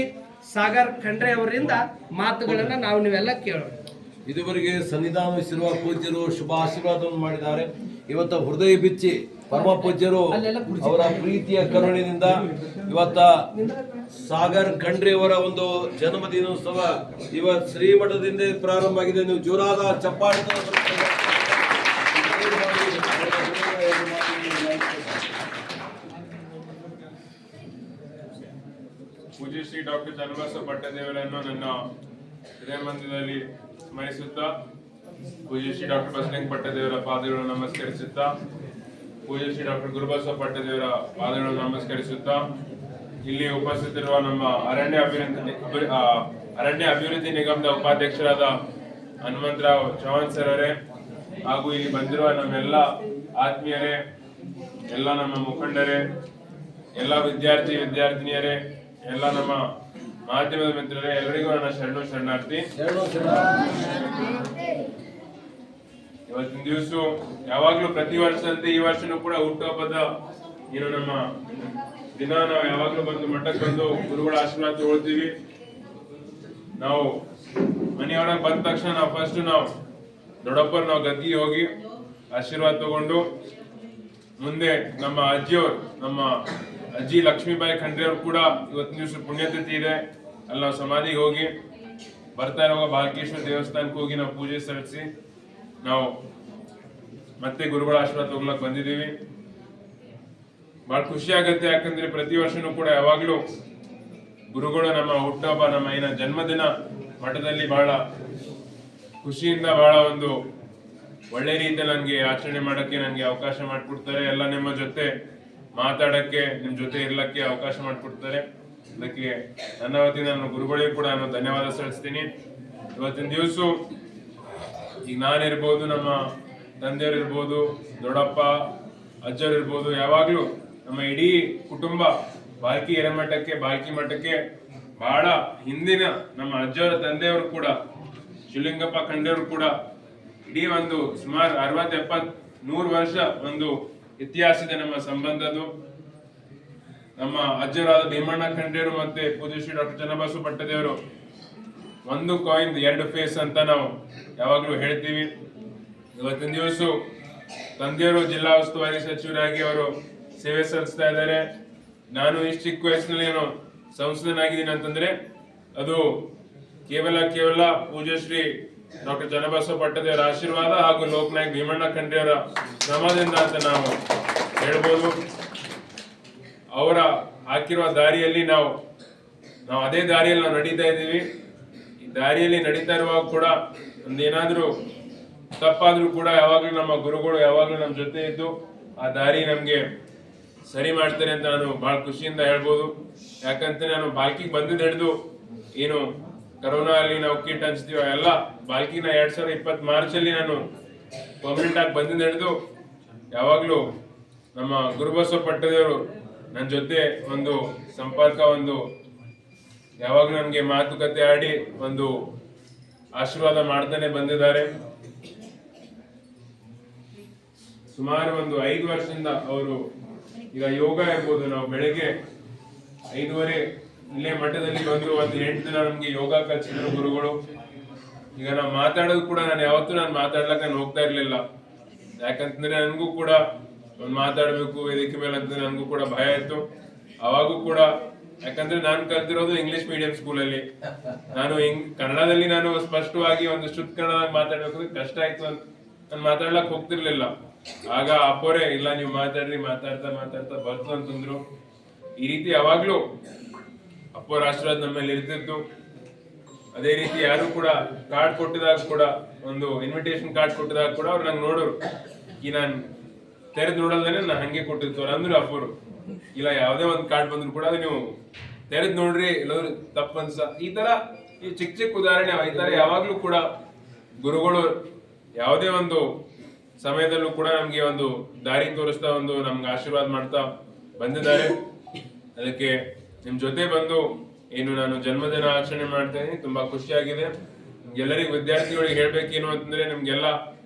ಸಾಗರ್ ಖಂಡ್ರೆ ಅವರಿಂದ ಮಾತುಗಳನ್ನು ನೀವೆಲ್ಲ ಕೇಳೋಣ. ಇದುವರೆಗೆ ಸನ್ನಿಧಾನಿಸಿರುವ ಪೂಜ್ಯರು ಶುಭ ಆಶೀರ್ವಾದವನ್ನು ಮಾಡಿದ್ದಾರೆ. ಇವತ್ತು ಹೃದಯ ಬಿಚ್ಚಿ ಪರಮ ಪೂಜ್ಯರು ಅವರ ಪ್ರೀತಿಯ ಕರುಣಿನಿಂದ ಇವತ್ತ ಸಾಗರ್ ಖಂಡ್ರೆ ಅವರ ಒಂದು ಜನ್ಮ ದಿನೋತ್ಸವ ಇವತ್ತು ಶ್ರೀಮಠದಿಂದ ಪ್ರಾರಂಭ ಆಗಿದೆ. ನೀವು ಜೋರಾದ ಚಪ್ಪಾಳೆ ಪೂಜ್ಯ ಶ್ರೀ ಡಾಕ್ಟರ್ ಚನ್ನಬಸವ ಪಟ್ಟದೇವರನ್ನು ನನ್ನ ಹೃದಯ ಮಂದಿರದಲ್ಲಿ ಸ್ಮರಿಸುತ್ತಾ, ಪೂಜ್ಯ ಶ್ರೀ ಡಾಕ್ಟರ್ ಬಸಲಿಂಗ ಪಟ್ಟದೇವರ ಪಾದಗಳನ್ನು ನಮಸ್ಕರಿಸುತ್ತಾ, ಪೂಜ್ಯ ಶ್ರೀ ಡಾಕ್ಟರ್ ಗುರುಬಸವ ಪಟ್ಟದೇವರ ಪಾದಗಳನ್ನು ನಮಸ್ಕರಿಸುತ್ತಾ, ಇಲ್ಲಿ ಉಪಸ್ಥಿತರಿರುವ ನಮ್ಮ ಅರಣ್ಯ ಅಭಿವೃದ್ಧಿ ನಿಗಮದ ಉಪಾಧ್ಯಕ್ಷರಾದ ಹನುಮಂತರಾವ್ ಚೌಹಾಣ್ ಸರ್ ಅವರೇ, ಹಾಗೂ ಇಲ್ಲಿ ಬಂದಿರುವ ನಮ್ಮೆಲ್ಲ ಆತ್ಮೀಯರೇ, ಎಲ್ಲ ನಮ್ಮ ಮುಖಂಡರೇ, ಎಲ್ಲ ವಿದ್ಯಾರ್ಥಿನಿಯರೇ, ಎಲ್ಲ ನಮ್ಮ ಮಾಧ್ಯಮದ ಮಿತ್ರರೇ, ಎಲ್ಲರಿಗೂ ನನ್ನ ಶರಣಾರ್ಥಿ. ಇವತ್ತಿನ ದಿವಸ ಯಾವಾಗ್ಲೂ ಪ್ರತಿ ವರ್ಷದಂತೆ ಈ ವರ್ಷನೂ ಕೂಡ ಹುಟ್ಟುಹಬ್ಬದ ನಮ್ಮ ದಿನ ನಾವು ಯಾವಾಗ್ಲೂ ಬಂದು ಮಠಕ್ಕೆ ಬಂದು ಗುರುಗಳ ಆಶೀರ್ವಾದ ತಗೊಳ್ತೀವಿ. ನಾವು ಮನೆಯೊಳಗೆ ಬಂದ ತಕ್ಷಣ ನಾವು ಫಸ್ಟ್ ದೊಡ್ಡಪ್ಪರು ನಾವು ಗದ್ದಿಗೆ ಹೋಗಿ ಆಶೀರ್ವಾದ ತಗೊಂಡು ಮುಂದೆ ನಮ್ಮ ಅಜ್ಜಿಯವರು, ನಮ್ಮ ಅಜ್ಜಿ ಲಕ್ಷ್ಮೀಬಾಯಿ ಖಂಡ್ರೆ ಅವ್ರು ಕೂಡ ಇವತ್ತಿನ ದಿವಸ ಪುಣ್ಯತಿಥಿ ಇದೆ, ಅಲ್ಲಿ ನಾವು ಸಮಾಧಿಗೆ ಹೋಗಿ ಬರ್ತಾ ಇರುವಾಗ ಬಾಲಕೇಶ್ವರ ದೇವಸ್ಥಾನಕ್ಕೆ ಹೋಗಿ ನಾವು ಪೂಜೆ ಸಲ್ಲಿಸಿ ನಾವು ಮತ್ತೆ ಗುರುಗಳ ಆಶೀರ್ವಾದ ತಗೊಳಕ್ ಬಂದಿದ್ದೀವಿ. ಬಹಳ ಖುಷಿ ಆಗತ್ತೆ, ಯಾಕಂದ್ರೆ ಪ್ರತಿ ವರ್ಷನೂ ಕೂಡ ಯಾವಾಗ್ಲೂ ಗುರುಗಳು ನಮ್ಮ ಹುಟ್ಟುಹಬ್ಬ, ನಮ್ಮ ಜನ್ಮದಿನ ಮಠದಲ್ಲಿ ಬಹಳ ಖುಷಿಯಿಂದ ಬಹಳ ಒಂದು ಒಳ್ಳೆ ರೀತಿಯಲ್ಲಿ ನನಗೆ ಆಚರಣೆ ಮಾಡಕ್ಕೆ ನನಗೆ ಅವಕಾಶ ಮಾಡಿಕೊಡ್ತಾರೆ. ಎಲ್ಲ ನಿಮ್ಮ ಜೊತೆ ಮಾತಾಡಕ್ಕೆ, ನಿಮ್ ಜೊತೆ ಇರ್ಲಕ್ಕೆ ಅವಕಾಶ ಮಾಡಿಕೊಡ್ತಾರೆ. ಅದಕ್ಕೆ ನನ್ನ ವತಿಯಿಂದ ನನ್ನ ಗುರುಗಳಿಗೂ ಕೂಡ ನಾನು ಧನ್ಯವಾದ ಸಲ್ಲಿಸ್ತೀನಿ. ಇವತ್ತಿನ ದಿವಸ ಈಗ ನಾನಿರ್ಬೋದು, ನಮ್ಮ ತಂದೆಯವರು ಇರ್ಬೋದು, ದೊಡ್ಡಪ್ಪ ಅಜ್ಜರು ಇರ್ಬೋದು, ಯಾವಾಗ್ಲೂ ನಮ್ಮ ಇಡೀ ಕುಟುಂಬ ಬಾಲ್ಕಿ ಬಾಲ್ಕಿ ಮಠಕ್ಕೆ ಬಹಳ ಹಿಂದಿನ ನಮ್ಮ ಅಜ್ಜವರ ತಂದೆಯವರು ಕೂಡ ಶಿವಲಿಂಗಪ್ಪ ಖಂಡ್ರೆಯವರು ಕೂಡ ಇಡೀ ಒಂದು ಸುಮಾರು 60-70-100 ವರ್ಷ ಒಂದು ಇತಿಹಾಸದ ನಮ್ಮ ಸಂಬಂಧದ್ದು. ನಮ್ಮ ಅಜ್ಜರಾದ ಭೀಮಣ್ಣ ಖಂಡ್ರೆಯವರು ಮತ್ತೆ ಪೂಜ್ಯ ಶ್ರೀ ಡಾಕ್ಟರ್ ಚನ್ನಬಸವ ಪಟ್ಟದೇವರು ಒಂದು ಕಾಯಿನ್ 2 ಫೇಸ್ ಅಂತ ನಾವು ಯಾವಾಗ್ಲೂ ಹೇಳ್ತೀವಿ. ಇವತ್ತಿನ ದಿವಸ ತಂದೆಯವರು ಜಿಲ್ಲಾ ಉಸ್ತುವಾರಿ ಸಚಿವರಾಗಿ ಅವರು ಸೇವೆ ಸಲ್ಲಿಸ್ತಾ ಇದ್ದಾರೆ. ನಾನು ಇಷ್ಟು ಚಿಕ್ಕ ವಯಸ್ಸಿನಲ್ಲಿ ಏನು ಸಂಸದನಾಗಿದ್ದೀನಿ ಅಂತಂದ್ರೆ ಅದು ಕೇವಲ ಪೂಜ್ಯ ಶ್ರೀ ಡಾಕ್ಟರ್ ಚನ್ನಬಸವ ಪಟ್ಟದೇವರ ಆಶೀರ್ವಾದ ಹಾಗೂ ಲೋಕನಾಯಕ್ ಭೀಮಣ್ಣ ಖಂಡ್ರೆಯವರ ಶ್ರಮದಿಂದ ಅಂತ ನಾವು ಹೇಳ್ಬೋದು. ಅವರ ಹಾಕಿರುವ ದಾರಿಯಲ್ಲಿ ನಾವು ಅದೇ ದಾರಿಯಲ್ಲಿ ನಾವು ನಡೀತಾ ಇದ್ದೀವಿ. ಈ ದಾರಿಯಲ್ಲಿ ನಡೀತಾ ಇರುವಾಗ ಕೂಡ ಒಂದೇನಾದ್ರೂ ತಪ್ಪಾದ್ರೂ ಕೂಡ ಯಾವಾಗ್ಲೂ ನಮ್ಮ ಗುರುಗಳು ಯಾವಾಗ್ಲೂ ನಮ್ಮ ಜೊತೆ ಇದ್ದು ಆ ದಾರಿ ನಮ್ಗೆ ಸರಿ ಮಾಡ್ತಾರೆ ಅಂತ ನಾನು ಬಹಳ ಖುಷಿಯಿಂದ ಹೇಳ್ಬೋದು. ಯಾಕಂತ ನಾನು ಬಾಲ್ಕಿಗೆ ಬಂದಿದ್ದು ಹಿಡಿದು ಏನು ಕರೋನಾ ಅಲ್ಲಿ ನಾವು ಕಿಟ್ ಹಂಚ್ತೀವ ಎಲ್ಲ ಬಾಲ್ಕಿನ 2020 ಮಾರ್ಚ್ ಅಲ್ಲಿ ನಾನು ಪರ್ಮನೆಂಟ್ ಆಗಿ ಬಂದಿದ್ದು ಹಿಡಿದು ಯಾವಾಗ್ಲೂ ನಮ್ಮ ಗುರುಬಸವ ಪಟ್ಟದೇವರು ನನ್ನ ಜೊತೆ ಒಂದು ಸಂಪರ್ಕ, ಒಂದು ಯಾವಾಗ್ಲೂ ನಮ್ಗೆ ಮಾತುಕತೆ ಆಡಿ ಒಂದು ಆಶೀರ್ವಾದ ಮಾಡ್ತಾನೆ ಬಂದಿದ್ದಾರೆ. ಸುಮಾರು ಒಂದು 5 ವರ್ಷದಿಂದ ಅವರು ಈಗ ಯೋಗ ಇರ್ಬೋದು, ನಾವು ಬೆಳಗ್ಗೆ 5:30 ಇಲ್ಲೇ ಮಠದಲ್ಲಿ ಬಂದು ಒಂದು 8 ದಿನ ನಮ್ಗೆ ಯೋಗ ಕಲಿಸಿದ್ರು ಗುರುಗಳು. ಈಗ ನಾವು ಮಾತಾಡೋದು ಕೂಡ ನಾನು ಯಾವತ್ತೂ ಮಾತಾಡ್ಲಕ್ಕೆ ನಾನು ಹೋಗ್ತಾ ಇರ್ಲಿಲ್ಲ. ಯಾಕಂತಂದ್ರೆ ನನಗೂ ಕೂಡ ಒಂದು ಮಾತಾಡ್ಬೇಕು ವೇದಿಕೆ ಮೇಲೆ ಅಂತ ನನಗೂ ಕೂಡ ಭಯ ಇತ್ತು. ಅವಾಗೂ ಕೂಡ ಯಾಕಂದ್ರೆ ನಾನು ಕಲ್ತಿರೋದು ಇಂಗ್ಲಿಷ್ ಮೀಡಿಯಂ ಸ್ಕೂಲಲ್ಲಿ, ನಾನು ಕನ್ನಡದಲ್ಲಿ ನಾನು ಸ್ಪಷ್ಟವಾಗಿ ಒಂದು ಶುದ್ಧ ಕನ್ನಡ ಮಾತಾಡ್ಬೇಕು ಕಷ್ಟ ಆಯ್ತು ಅಂತ ನಾನು ಮಾತಾಡ್ಲಕ್ ಹೋಗ್ತಿರ್ಲಿಲ್ಲ. ಆಗ ಅಪ್ಪೋರೆ ಇಲ್ಲ ನೀವು ಮಾತಾಡ್ರಿ, ಮಾತಾಡ್ತಾ ಮಾತಾಡ್ತಾ ಬರ್ತು ಅಂತಂದ್ರು. ಈ ರೀತಿ ಯಾವಾಗ್ಲೂ ಅಪ್ಪೋರ ಆಶೀರ್ವಾದ ನಮ್ಮ ಮೇಲೆ ಇರ್ತಿತ್ತು. ಅದೇ ರೀತಿ ಯಾರು ಕೂಡ ಕಾರ್ಡ್ ಕೊಟ್ಟಿದಾಗ ಕೂಡ, ಒಂದು ಇನ್ವಿಟೇಷನ್ ಕಾರ್ಡ್ ಕೊಟ್ಟಿದಾಗ ಕೂಡ ಅವ್ರು ನಂಗೆ ನೋಡೋರು, ಈ ನಾನು ತೆರೆದು ನೋಡಲ್ದೇನೆ ನಾನು ಹಂಗೆ ಕೊಟ್ಟಿರ್ತಾರೆ ಅಂದ್ರು ಅಪ್ಪರು. ಇಲ್ಲ ಯಾವುದೇ ಒಂದು ಕಾರ್ಡ್ ಬಂದ್ರು ಕೂಡ ಅದು ನೀವು ತೆರೆದು ನೋಡ್ರಿ, ಎಲ್ಲರೂ ತಪ್ಪು ಅನ್ಸ. ಈ ಚಿಕ್ಕ ಚಿಕ್ಕ ಉದಾಹರಣೆ ಈ ತರ ಯಾವಾಗ್ಲೂ ಕೂಡ ಗುರುಗಳು ಯಾವುದೇ ಒಂದು ಸಮಯದಲ್ಲೂ ಕೂಡ ನಮ್ಗೆ ಒಂದು ದಾರಿ ತೋರಿಸ್ತಾ ಒಂದು ನಮ್ಗೆ ಆಶೀರ್ವಾದ ಮಾಡ್ತಾ ಬಂದಿದ್ದಾರೆ. ಅದಕ್ಕೆ ನಿಮ್ ಜೊತೆ ಬಂದು ಏನು ನಾನು ಜನ್ಮದಿನ ಆಚರಣೆ ಮಾಡ್ತಾ ಇದ್ದೀನಿ, ತುಂಬಾ ಖುಷಿಯಾಗಿದೆ. ಎಲ್ಲರಿಗೂ ವಿದ್ಯಾರ್ಥಿಗಳಿಗೆ ಹೇಳ್ಬೇಕೇನು ಅಂತಂದ್ರೆ ನಿಮ್ಗೆಲ್ಲ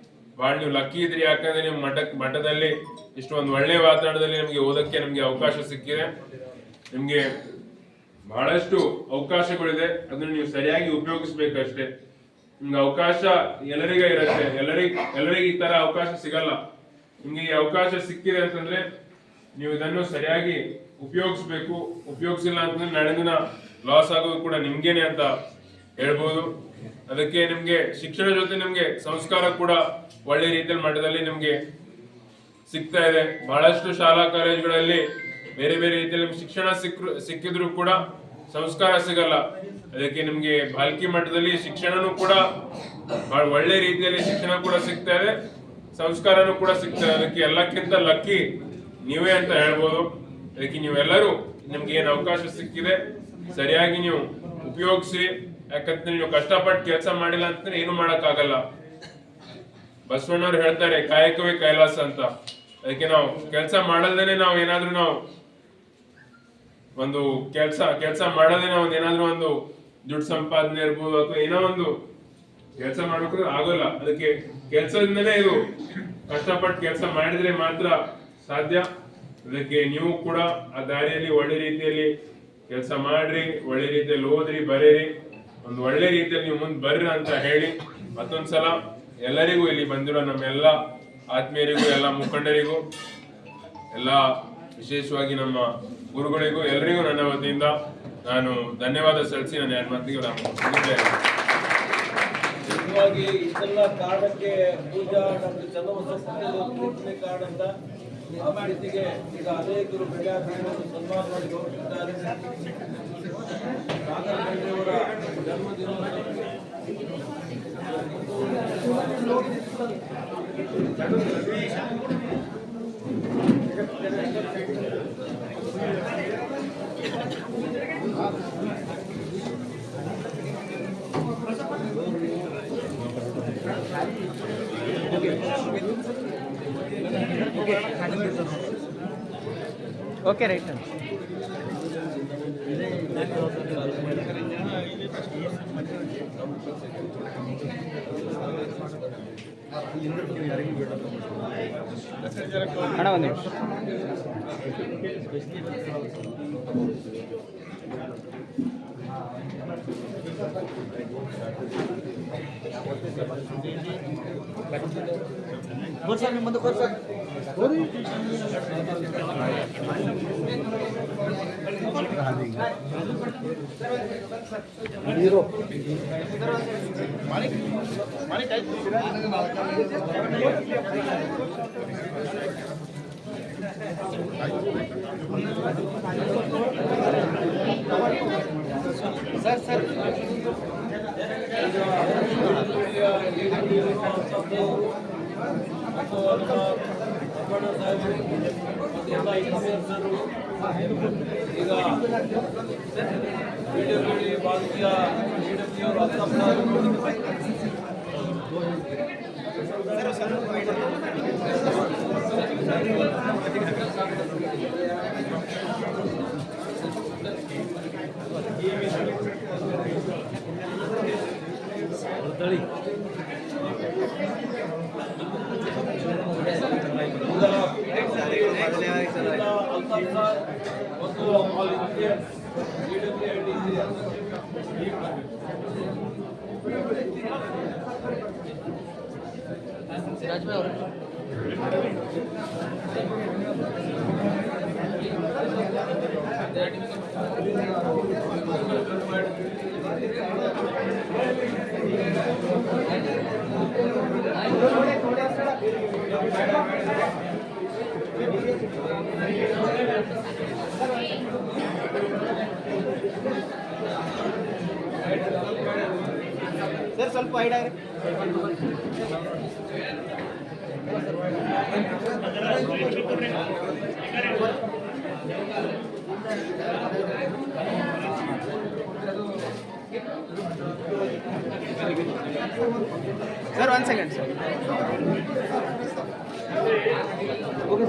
ಬಹಳ ನೀವು ಲಕ್ಕಿ ಇದ್ರಿ. ಯಾಕಂದ್ರೆ ನಿಮ್ ಮಠದಲ್ಲಿ ಇಷ್ಟೊಂದು ಒಳ್ಳೆ ವಾತಾವರಣದಲ್ಲಿ ನಿಮ್ಗೆ ಓದಕ್ಕೆ ನಮ್ಗೆ ಅವಕಾಶ ಸಿಕ್ಕಿದೆ. ನಿಮ್ಗೆ ಬಹಳಷ್ಟು ಅವಕಾಶಗಳಿದೆ, ಅದನ್ನ ನೀವು ಸರಿಯಾಗಿ ಉಪಯೋಗಿಸ್ಬೇಕಷ್ಟೇ. ನಿಮ್ಗೆ ಅವಕಾಶ ಎಲ್ಲರಿಗೂ ಇರುತ್ತೆ, ಎಲ್ಲರಿಗೂ ಈ ತರ ಅವಕಾಶ ಸಿಗಲ್ಲ. ನಿಮ್ಗೆ ಈ ಅವಕಾಶ ಸಿಕ್ಕಿದೆ ಅಂತಂದ್ರೆ ನೀವು ಇದನ್ನು ಸರಿಯಾಗಿ ಉಪಯೋಗಿಸ್ಬೇಕು. ಉಪಯೋಗಿಸಿಲ್ಲ ಅಂತಂದ್ರೆ ನಾಳೆ ದಿನ ಲಾಸ್ ಆಗೋದು ಕೂಡ ನಿಮ್ಗೇನೆ ಅಂತ ಹೇಳ್ಬೋದು. ಅದಕ್ಕೆ ನಿಮ್ಗೆ ಶಿಕ್ಷಣ ಜೊತೆ ನಿಮ್ಗೆ ಸಂಸ್ಕಾರ ಕೂಡ ಒಳ್ಳೆ ರೀತಿಯಲ್ಲಿ ಮಟ್ಟದಲ್ಲಿ ನಿಮ್ಗೆ ಸಿಗ್ತಾ ಇದೆ. ಬಹಳಷ್ಟು ಶಾಲಾ ಕಾಲೇಜುಗಳಲ್ಲಿ ಬೇರೆ ಬೇರೆ ರೀತಿಯಲ್ಲಿ ಶಿಕ್ಷಣ ಸಿಕ್ಕಿದ್ರು ಕೂಡ ಸಂಸ್ಕಾರ ಸಿಗಲ್ಲ. ಅದಕ್ಕೆ ನಿಮ್ಗೆ ಬಾಲ್ಕಿ ಮಟ್ಟದಲ್ಲಿ ಶಿಕ್ಷಣನೂ ಕೂಡ ಬಹಳ ಒಳ್ಳೆ ರೀತಿಯಲ್ಲಿ ಶಿಕ್ಷಣ ಕೂಡ ಸಿಗ್ತಾ ಇದೆ, ಸಂಸ್ಕಾರನೂ ಕೂಡ ಸಿಗ್ತಾ ಇದೆ. ಅದಕ್ಕೆ ಎಲ್ಲಕ್ಕಿಂತ ಲಕ್ಕಿ ನೀವೇ ಅಂತ ಹೇಳ್ಬೋದು. ಅದಕ್ಕೆ ನೀವೆಲ್ಲರೂ ನಿಮ್ಗೆ ಏನ್ ಅವಕಾಶ ಸಿಕ್ಕಿದೆ ಸರಿಯಾಗಿ ನೀವು ಉಪಯೋಗಿಸಿ. ಯಾಕಂದ್ರೆ ನೀವು ಕಷ್ಟಪಟ್ಟು ಕೆಲಸ ಮಾಡಿಲ್ಲ ಅಂತಂದ್ರೆ ಏನು ಮಾಡಕ್ಕಾಗಲ್ಲ. ಬಸವಣ್ಣವ್ರು ಹೇಳ್ತಾರೆ ಕಾಯಕವೇ ಕೈಲಾಸ ಅಂತ. ಅದಕ್ಕೆ ನಾವು ಕೆಲಸ ಮಾಡಲ್ದೇನೆ ನಾವು ಏನಾದ್ರೂ ನಾವು ಒಂದು ಕೆಲಸ ಮಾಡದೆ ನಾವು ಏನಾದ್ರೂ ಒಂದು ದುಡ್ಡು ಸಂಪಾದನೆ ಇರ್ಬೋದು ಅಥವಾ ಏನೋ ಒಂದು ಕೆಲಸ ಮಾಡ್ಬೇಕು ಆಗೋಲ್ಲ. ಅದಕ್ಕೆ ಕೆಲಸದಿಂದನೇ ಇದು ಕಷ್ಟಪಟ್ಟು ಕೆಲಸ ಮಾಡಿದ್ರೆ ಮಾತ್ರ ಸಾಧ್ಯ. ಅದಕ್ಕೆ ನೀವು ಕೂಡ ಆ ದಾರಿಯಲ್ಲಿ ಒಳ್ಳೆ ರೀತಿಯಲ್ಲಿ ಕೆಲಸ ಮಾಡ್ರಿ, ಒಳ್ಳೆ ರೀತಿಯಲ್ಲಿ ಓದ್ರಿ, ಬರೀರಿ, ಒಂದು ಒಳ್ಳೆ ರೀತಿಯಲ್ಲಿ ನೀವು ಮುಂದೆ ಬರ್ರಿ ಅಂತ ಹೇಳಿ ಮತ್ತೊಂದ್ಸಲ ಎಲ್ಲರಿಗೂ ಇಲ್ಲಿ ಬಂದಿರೋ ನಮ್ಮೆಲ್ಲ ಆತ್ಮೀಯರಿಗೂ, ಎಲ್ಲ ಮುಖಂಡರಿಗೂ, ಎಲ್ಲ ವಿಶೇಷವಾಗಿ ನಮ್ಮ ಗುರುಗಳಿಗೂ ಎಲ್ಲರಿಗೂ ನನ್ನ ವತಿಯಿಂದ ನಾನು ಧನ್ಯವಾದ ಸಲ್ಲಿಸಿ ನನ್ನ 2 ಮಾತಿಗೆ ನಿಜವಾಗಿ ಇಷ್ಟೆಲ್ಲ ಕಾರಣಕ್ಕೆ ಪೂಜಾ ಡಾಕ್ಟರ್ ಚನ್ನಬಸವ ಕಾರ್ಡ್ ಅಂತ ಆ ಪ್ರೀತಿಗೆ ಈಗ ಅನೇಕರು ಬೆಳೆಯಾಗಿರುವುದು ಸನ್ಮಾನ ಮಾಡಿ ಗೌರವಿಸಿದ್ದಾರೆ. ಸಾಗರವರ ಓಕೆ ರೈಟ್. ಅಣ್ಣ ಒಂದು ನಿಮಿಷ. ಈಗ ವಿಡಿಯೋಗಳಲ್ಲಿ ಭಾರತೀಯ ಸರ್ ಸ್ವಲ್ಪ idea sir 1 second sir okay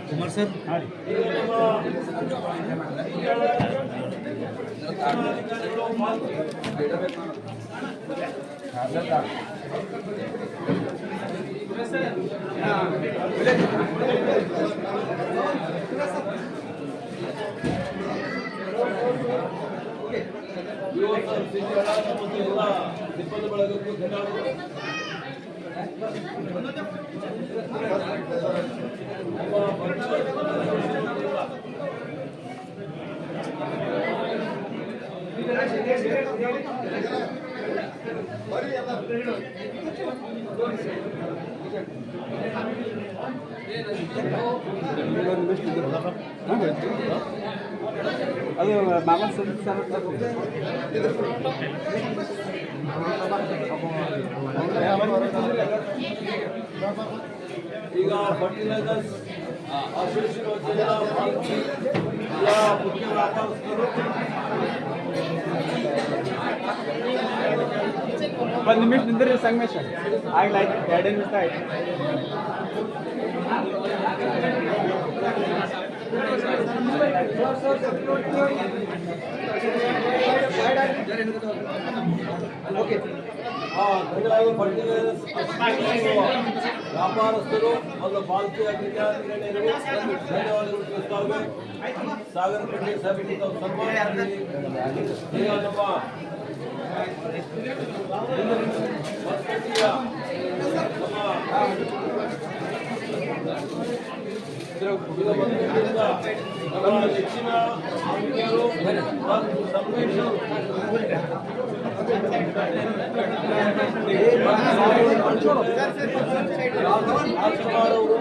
Kumar sir ಸಿಬ್ಬಂದಿ ಬಳಗಕ್ಕೂ ಧನ್ಯವಾದಗಳು. ಅದು ಮಾಮೂಲು ಸರ್ ಈಗ ಫರ್ಟಿಲೈಸರ್ಸ್ ಅಸೋಸಿಯೇಷನ್ ವತಿಯಿಂದ ಮುಖ್ಯ ವ್ಯಾಪಾರಸ್ಥರು ಒಂದು ನಿಮಿಷ ನಿಂದ್ರಿ ಸಂಗಮೇಶ ಆಗ್ಲಿ ಆಯ್ತು 2 ನಿಮಿಷ ಆಯ್ತು ಓಕೆ ಧನ್ಯವಾದ. ಫರ್ಟಿಲೈಸರ್ಸ್ ವ್ಯಾಪಾರಸ್ಥರು ಮತ್ತು ಭಾರತೀಯ ವಿದ್ಯಾರ್ಥಿಗಳು ಧನ್ಯವಾದಗಳು ತಿಳಿಸ್ತಾರೆ. ಸಾಗರ್ ಖಂಡ್ರೆ ಸಾಹೇಬರಿಗೆ ತಾವು ಸನ್ಮಾನ ಮಾಡಿ. ಈಗ ನಮ್ಮ ಮಸ್ಕಟ್ಟಿಯ ನಮ್ಮ ಹೆಚ್ಚಿನ ಆತ್ಮೀಯರು ಮತ್ತು ಸಂವೇಶರು ರಾಜಕುಮಾರವರು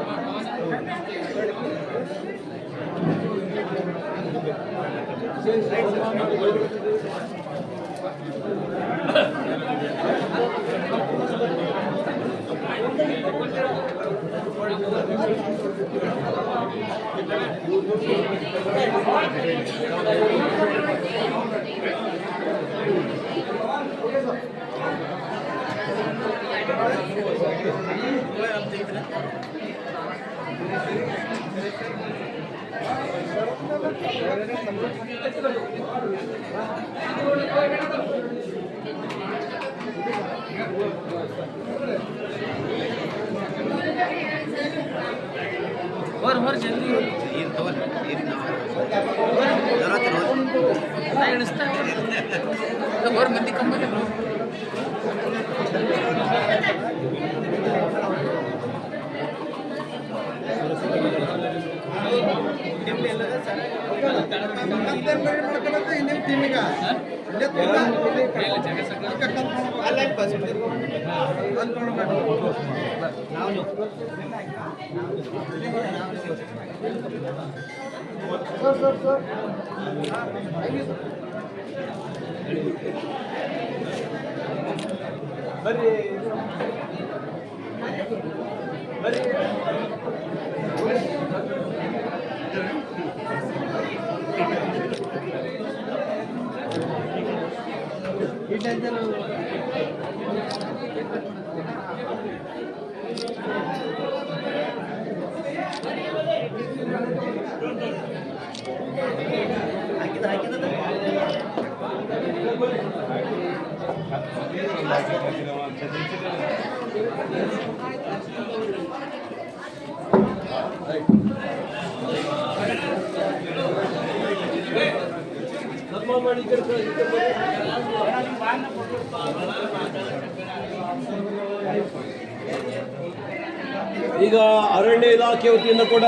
ಈಗ ಅರಣ್ಯ ಇಲಾಖೆ ವತಿಯಿಂದ ಕೂಡ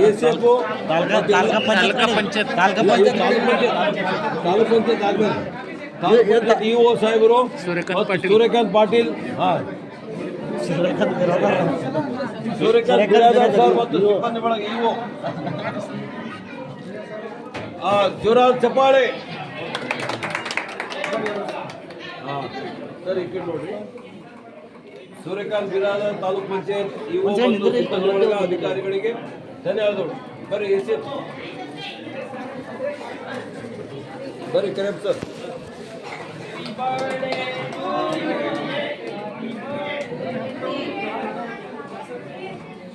ACF ತಾಲೂಕು ಪಂಚಾಯತ್ ಇಒ ಸಾಹೇಬರು ಸೂರ್ಯಕಾಂತ್ ಪಾಟೀಲ್ ಸೂರ್ಯಕಾಂತ್ ಬಿರಾದಾರ್ ಸರ್ ಮತ್ತು ಸಿಬ್ಬಂದಿ ಬಳಗ ಇಒ ಜೋರಾದ ಚಪ್ಪಾಳೆ. ಸರ್ ಈ ಕಡೆ ನೋಡ್ರಿ. ಸೂರ್ಯಕಾಂತ್ ಬಿರಾದಾರ್ ತಾಲೂಕ್ ಪಂಚಾಯತ್ ಇಒ ಮತ್ತು ಸಿಬ್ಬಂದಿ ಬಳಗ ಅಧಿಕಾರಿಗಳಿಗೆ ಧನ್ಯವಾದಗಳು. ಬರ್ರಿ ACF ಬರ್ರಿ ಕರೆಕ್ಟ್ ಸರ್.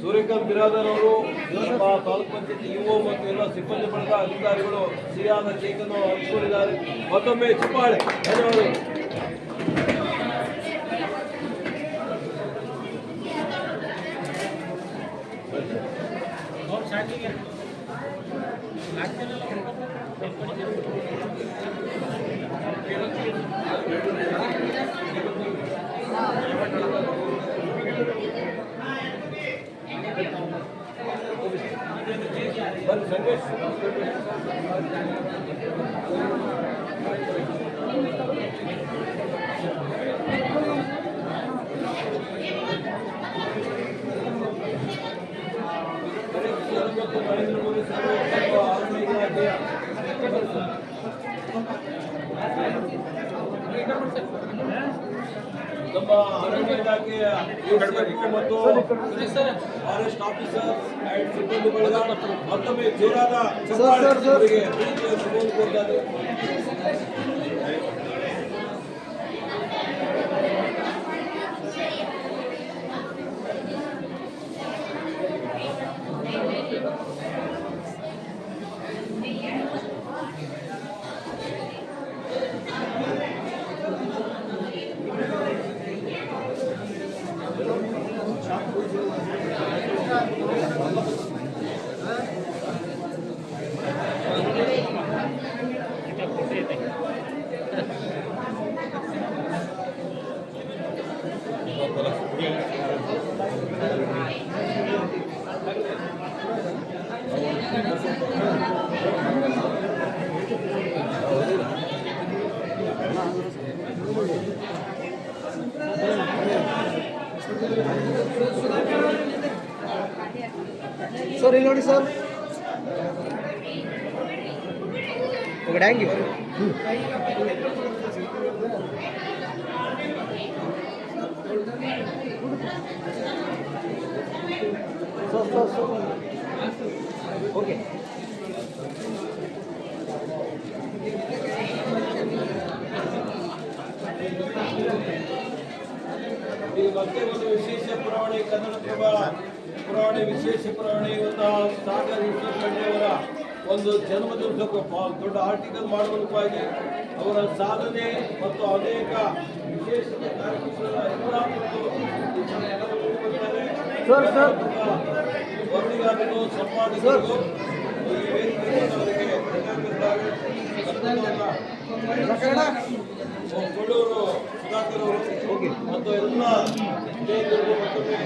ಸೂರ್ಯಕಾಂತ್ ಬಿರಾದಾರ್ ಅವರು ನಮ್ಮ ತಾಲೂಕ್ ಪಂಚಾಯತ್ ಇಒ ಮತ್ತು ಎಲ್ಲ ಸಿಬ್ಬಂದಿ ಬಳಗ ಅಧಿಕಾರಿಗಳು ಸಿಹಿಯಾದ ಕೇಕನ್ನು ಹಂಚಿಕೊಂಡಿದ್ದಾರೆ. ಮತ್ತೊಮ್ಮೆ ಚಪ್ಪಾಳೆ. ಧನ್ಯವಾದಗಳು. ಬರ್ರಿ ಸಂದೇಶ್. ನಮ್ಮ ಅರಣ್ಯ ಇಲಾಖೆಯ ಮತ್ತು ಫಾರೆಸ್ಟ್ ಆಫೀಸರ್ ಅಂಡ್ ಸಿಬ್ಬಂದಿ ಬಳಗ ಮತ್ತೊಮ್ಮೆ ಜೋರಾದ ಚಪ್ಪಾಳೆ ಅವರಿಗೆ ಪ್ರೀತಿಯ ಶುಭವನ್ನು ಕೋರ್ತಾರೆ. ಸರ್ ಇಲ್ಲಿ ನೋಡಿ ಸರ್ ఒకటి యాంగి ఓకే ಈಗ ಮತ್ತೆ ಒಂದು ವಿಶೇಷ ಪುರಾವಣೆ ಕನ್ನಡಪ್ರಭ ಪುರಾವಣೆ ವಿಶೇಷ ಪುರಾವಣೆ ಇವತ್ತು ಸಾಗರ್ ಈಶ್ವರ್ ಖಂಡ್ರೆಯವರ ಒಂದು ಜನ್ಮದಿವಸಕ್ಕೆ ದೊಡ್ಡ ಆರ್ಟಿಕಲ್ ಮಾಡುವುದಕ್ಕಾಗಿ ಅವರ ಸಾಧನೆ ಮತ್ತು ಅನೇಕ ವಿಶೇಷ ವರದಿಗಾರರು ಸಂಪಾದಕರು ಈ ವೇದಿಕೆಯಲ್ಲಿ ಕೊಳ್ಳೂರು ಸುಧಾಕರ್ ಅವರು ಮತ್ತು ಎಲ್ಲ ಸ್ನೇಹಿತರು ಮತ್ತೊಮ್ಮೆ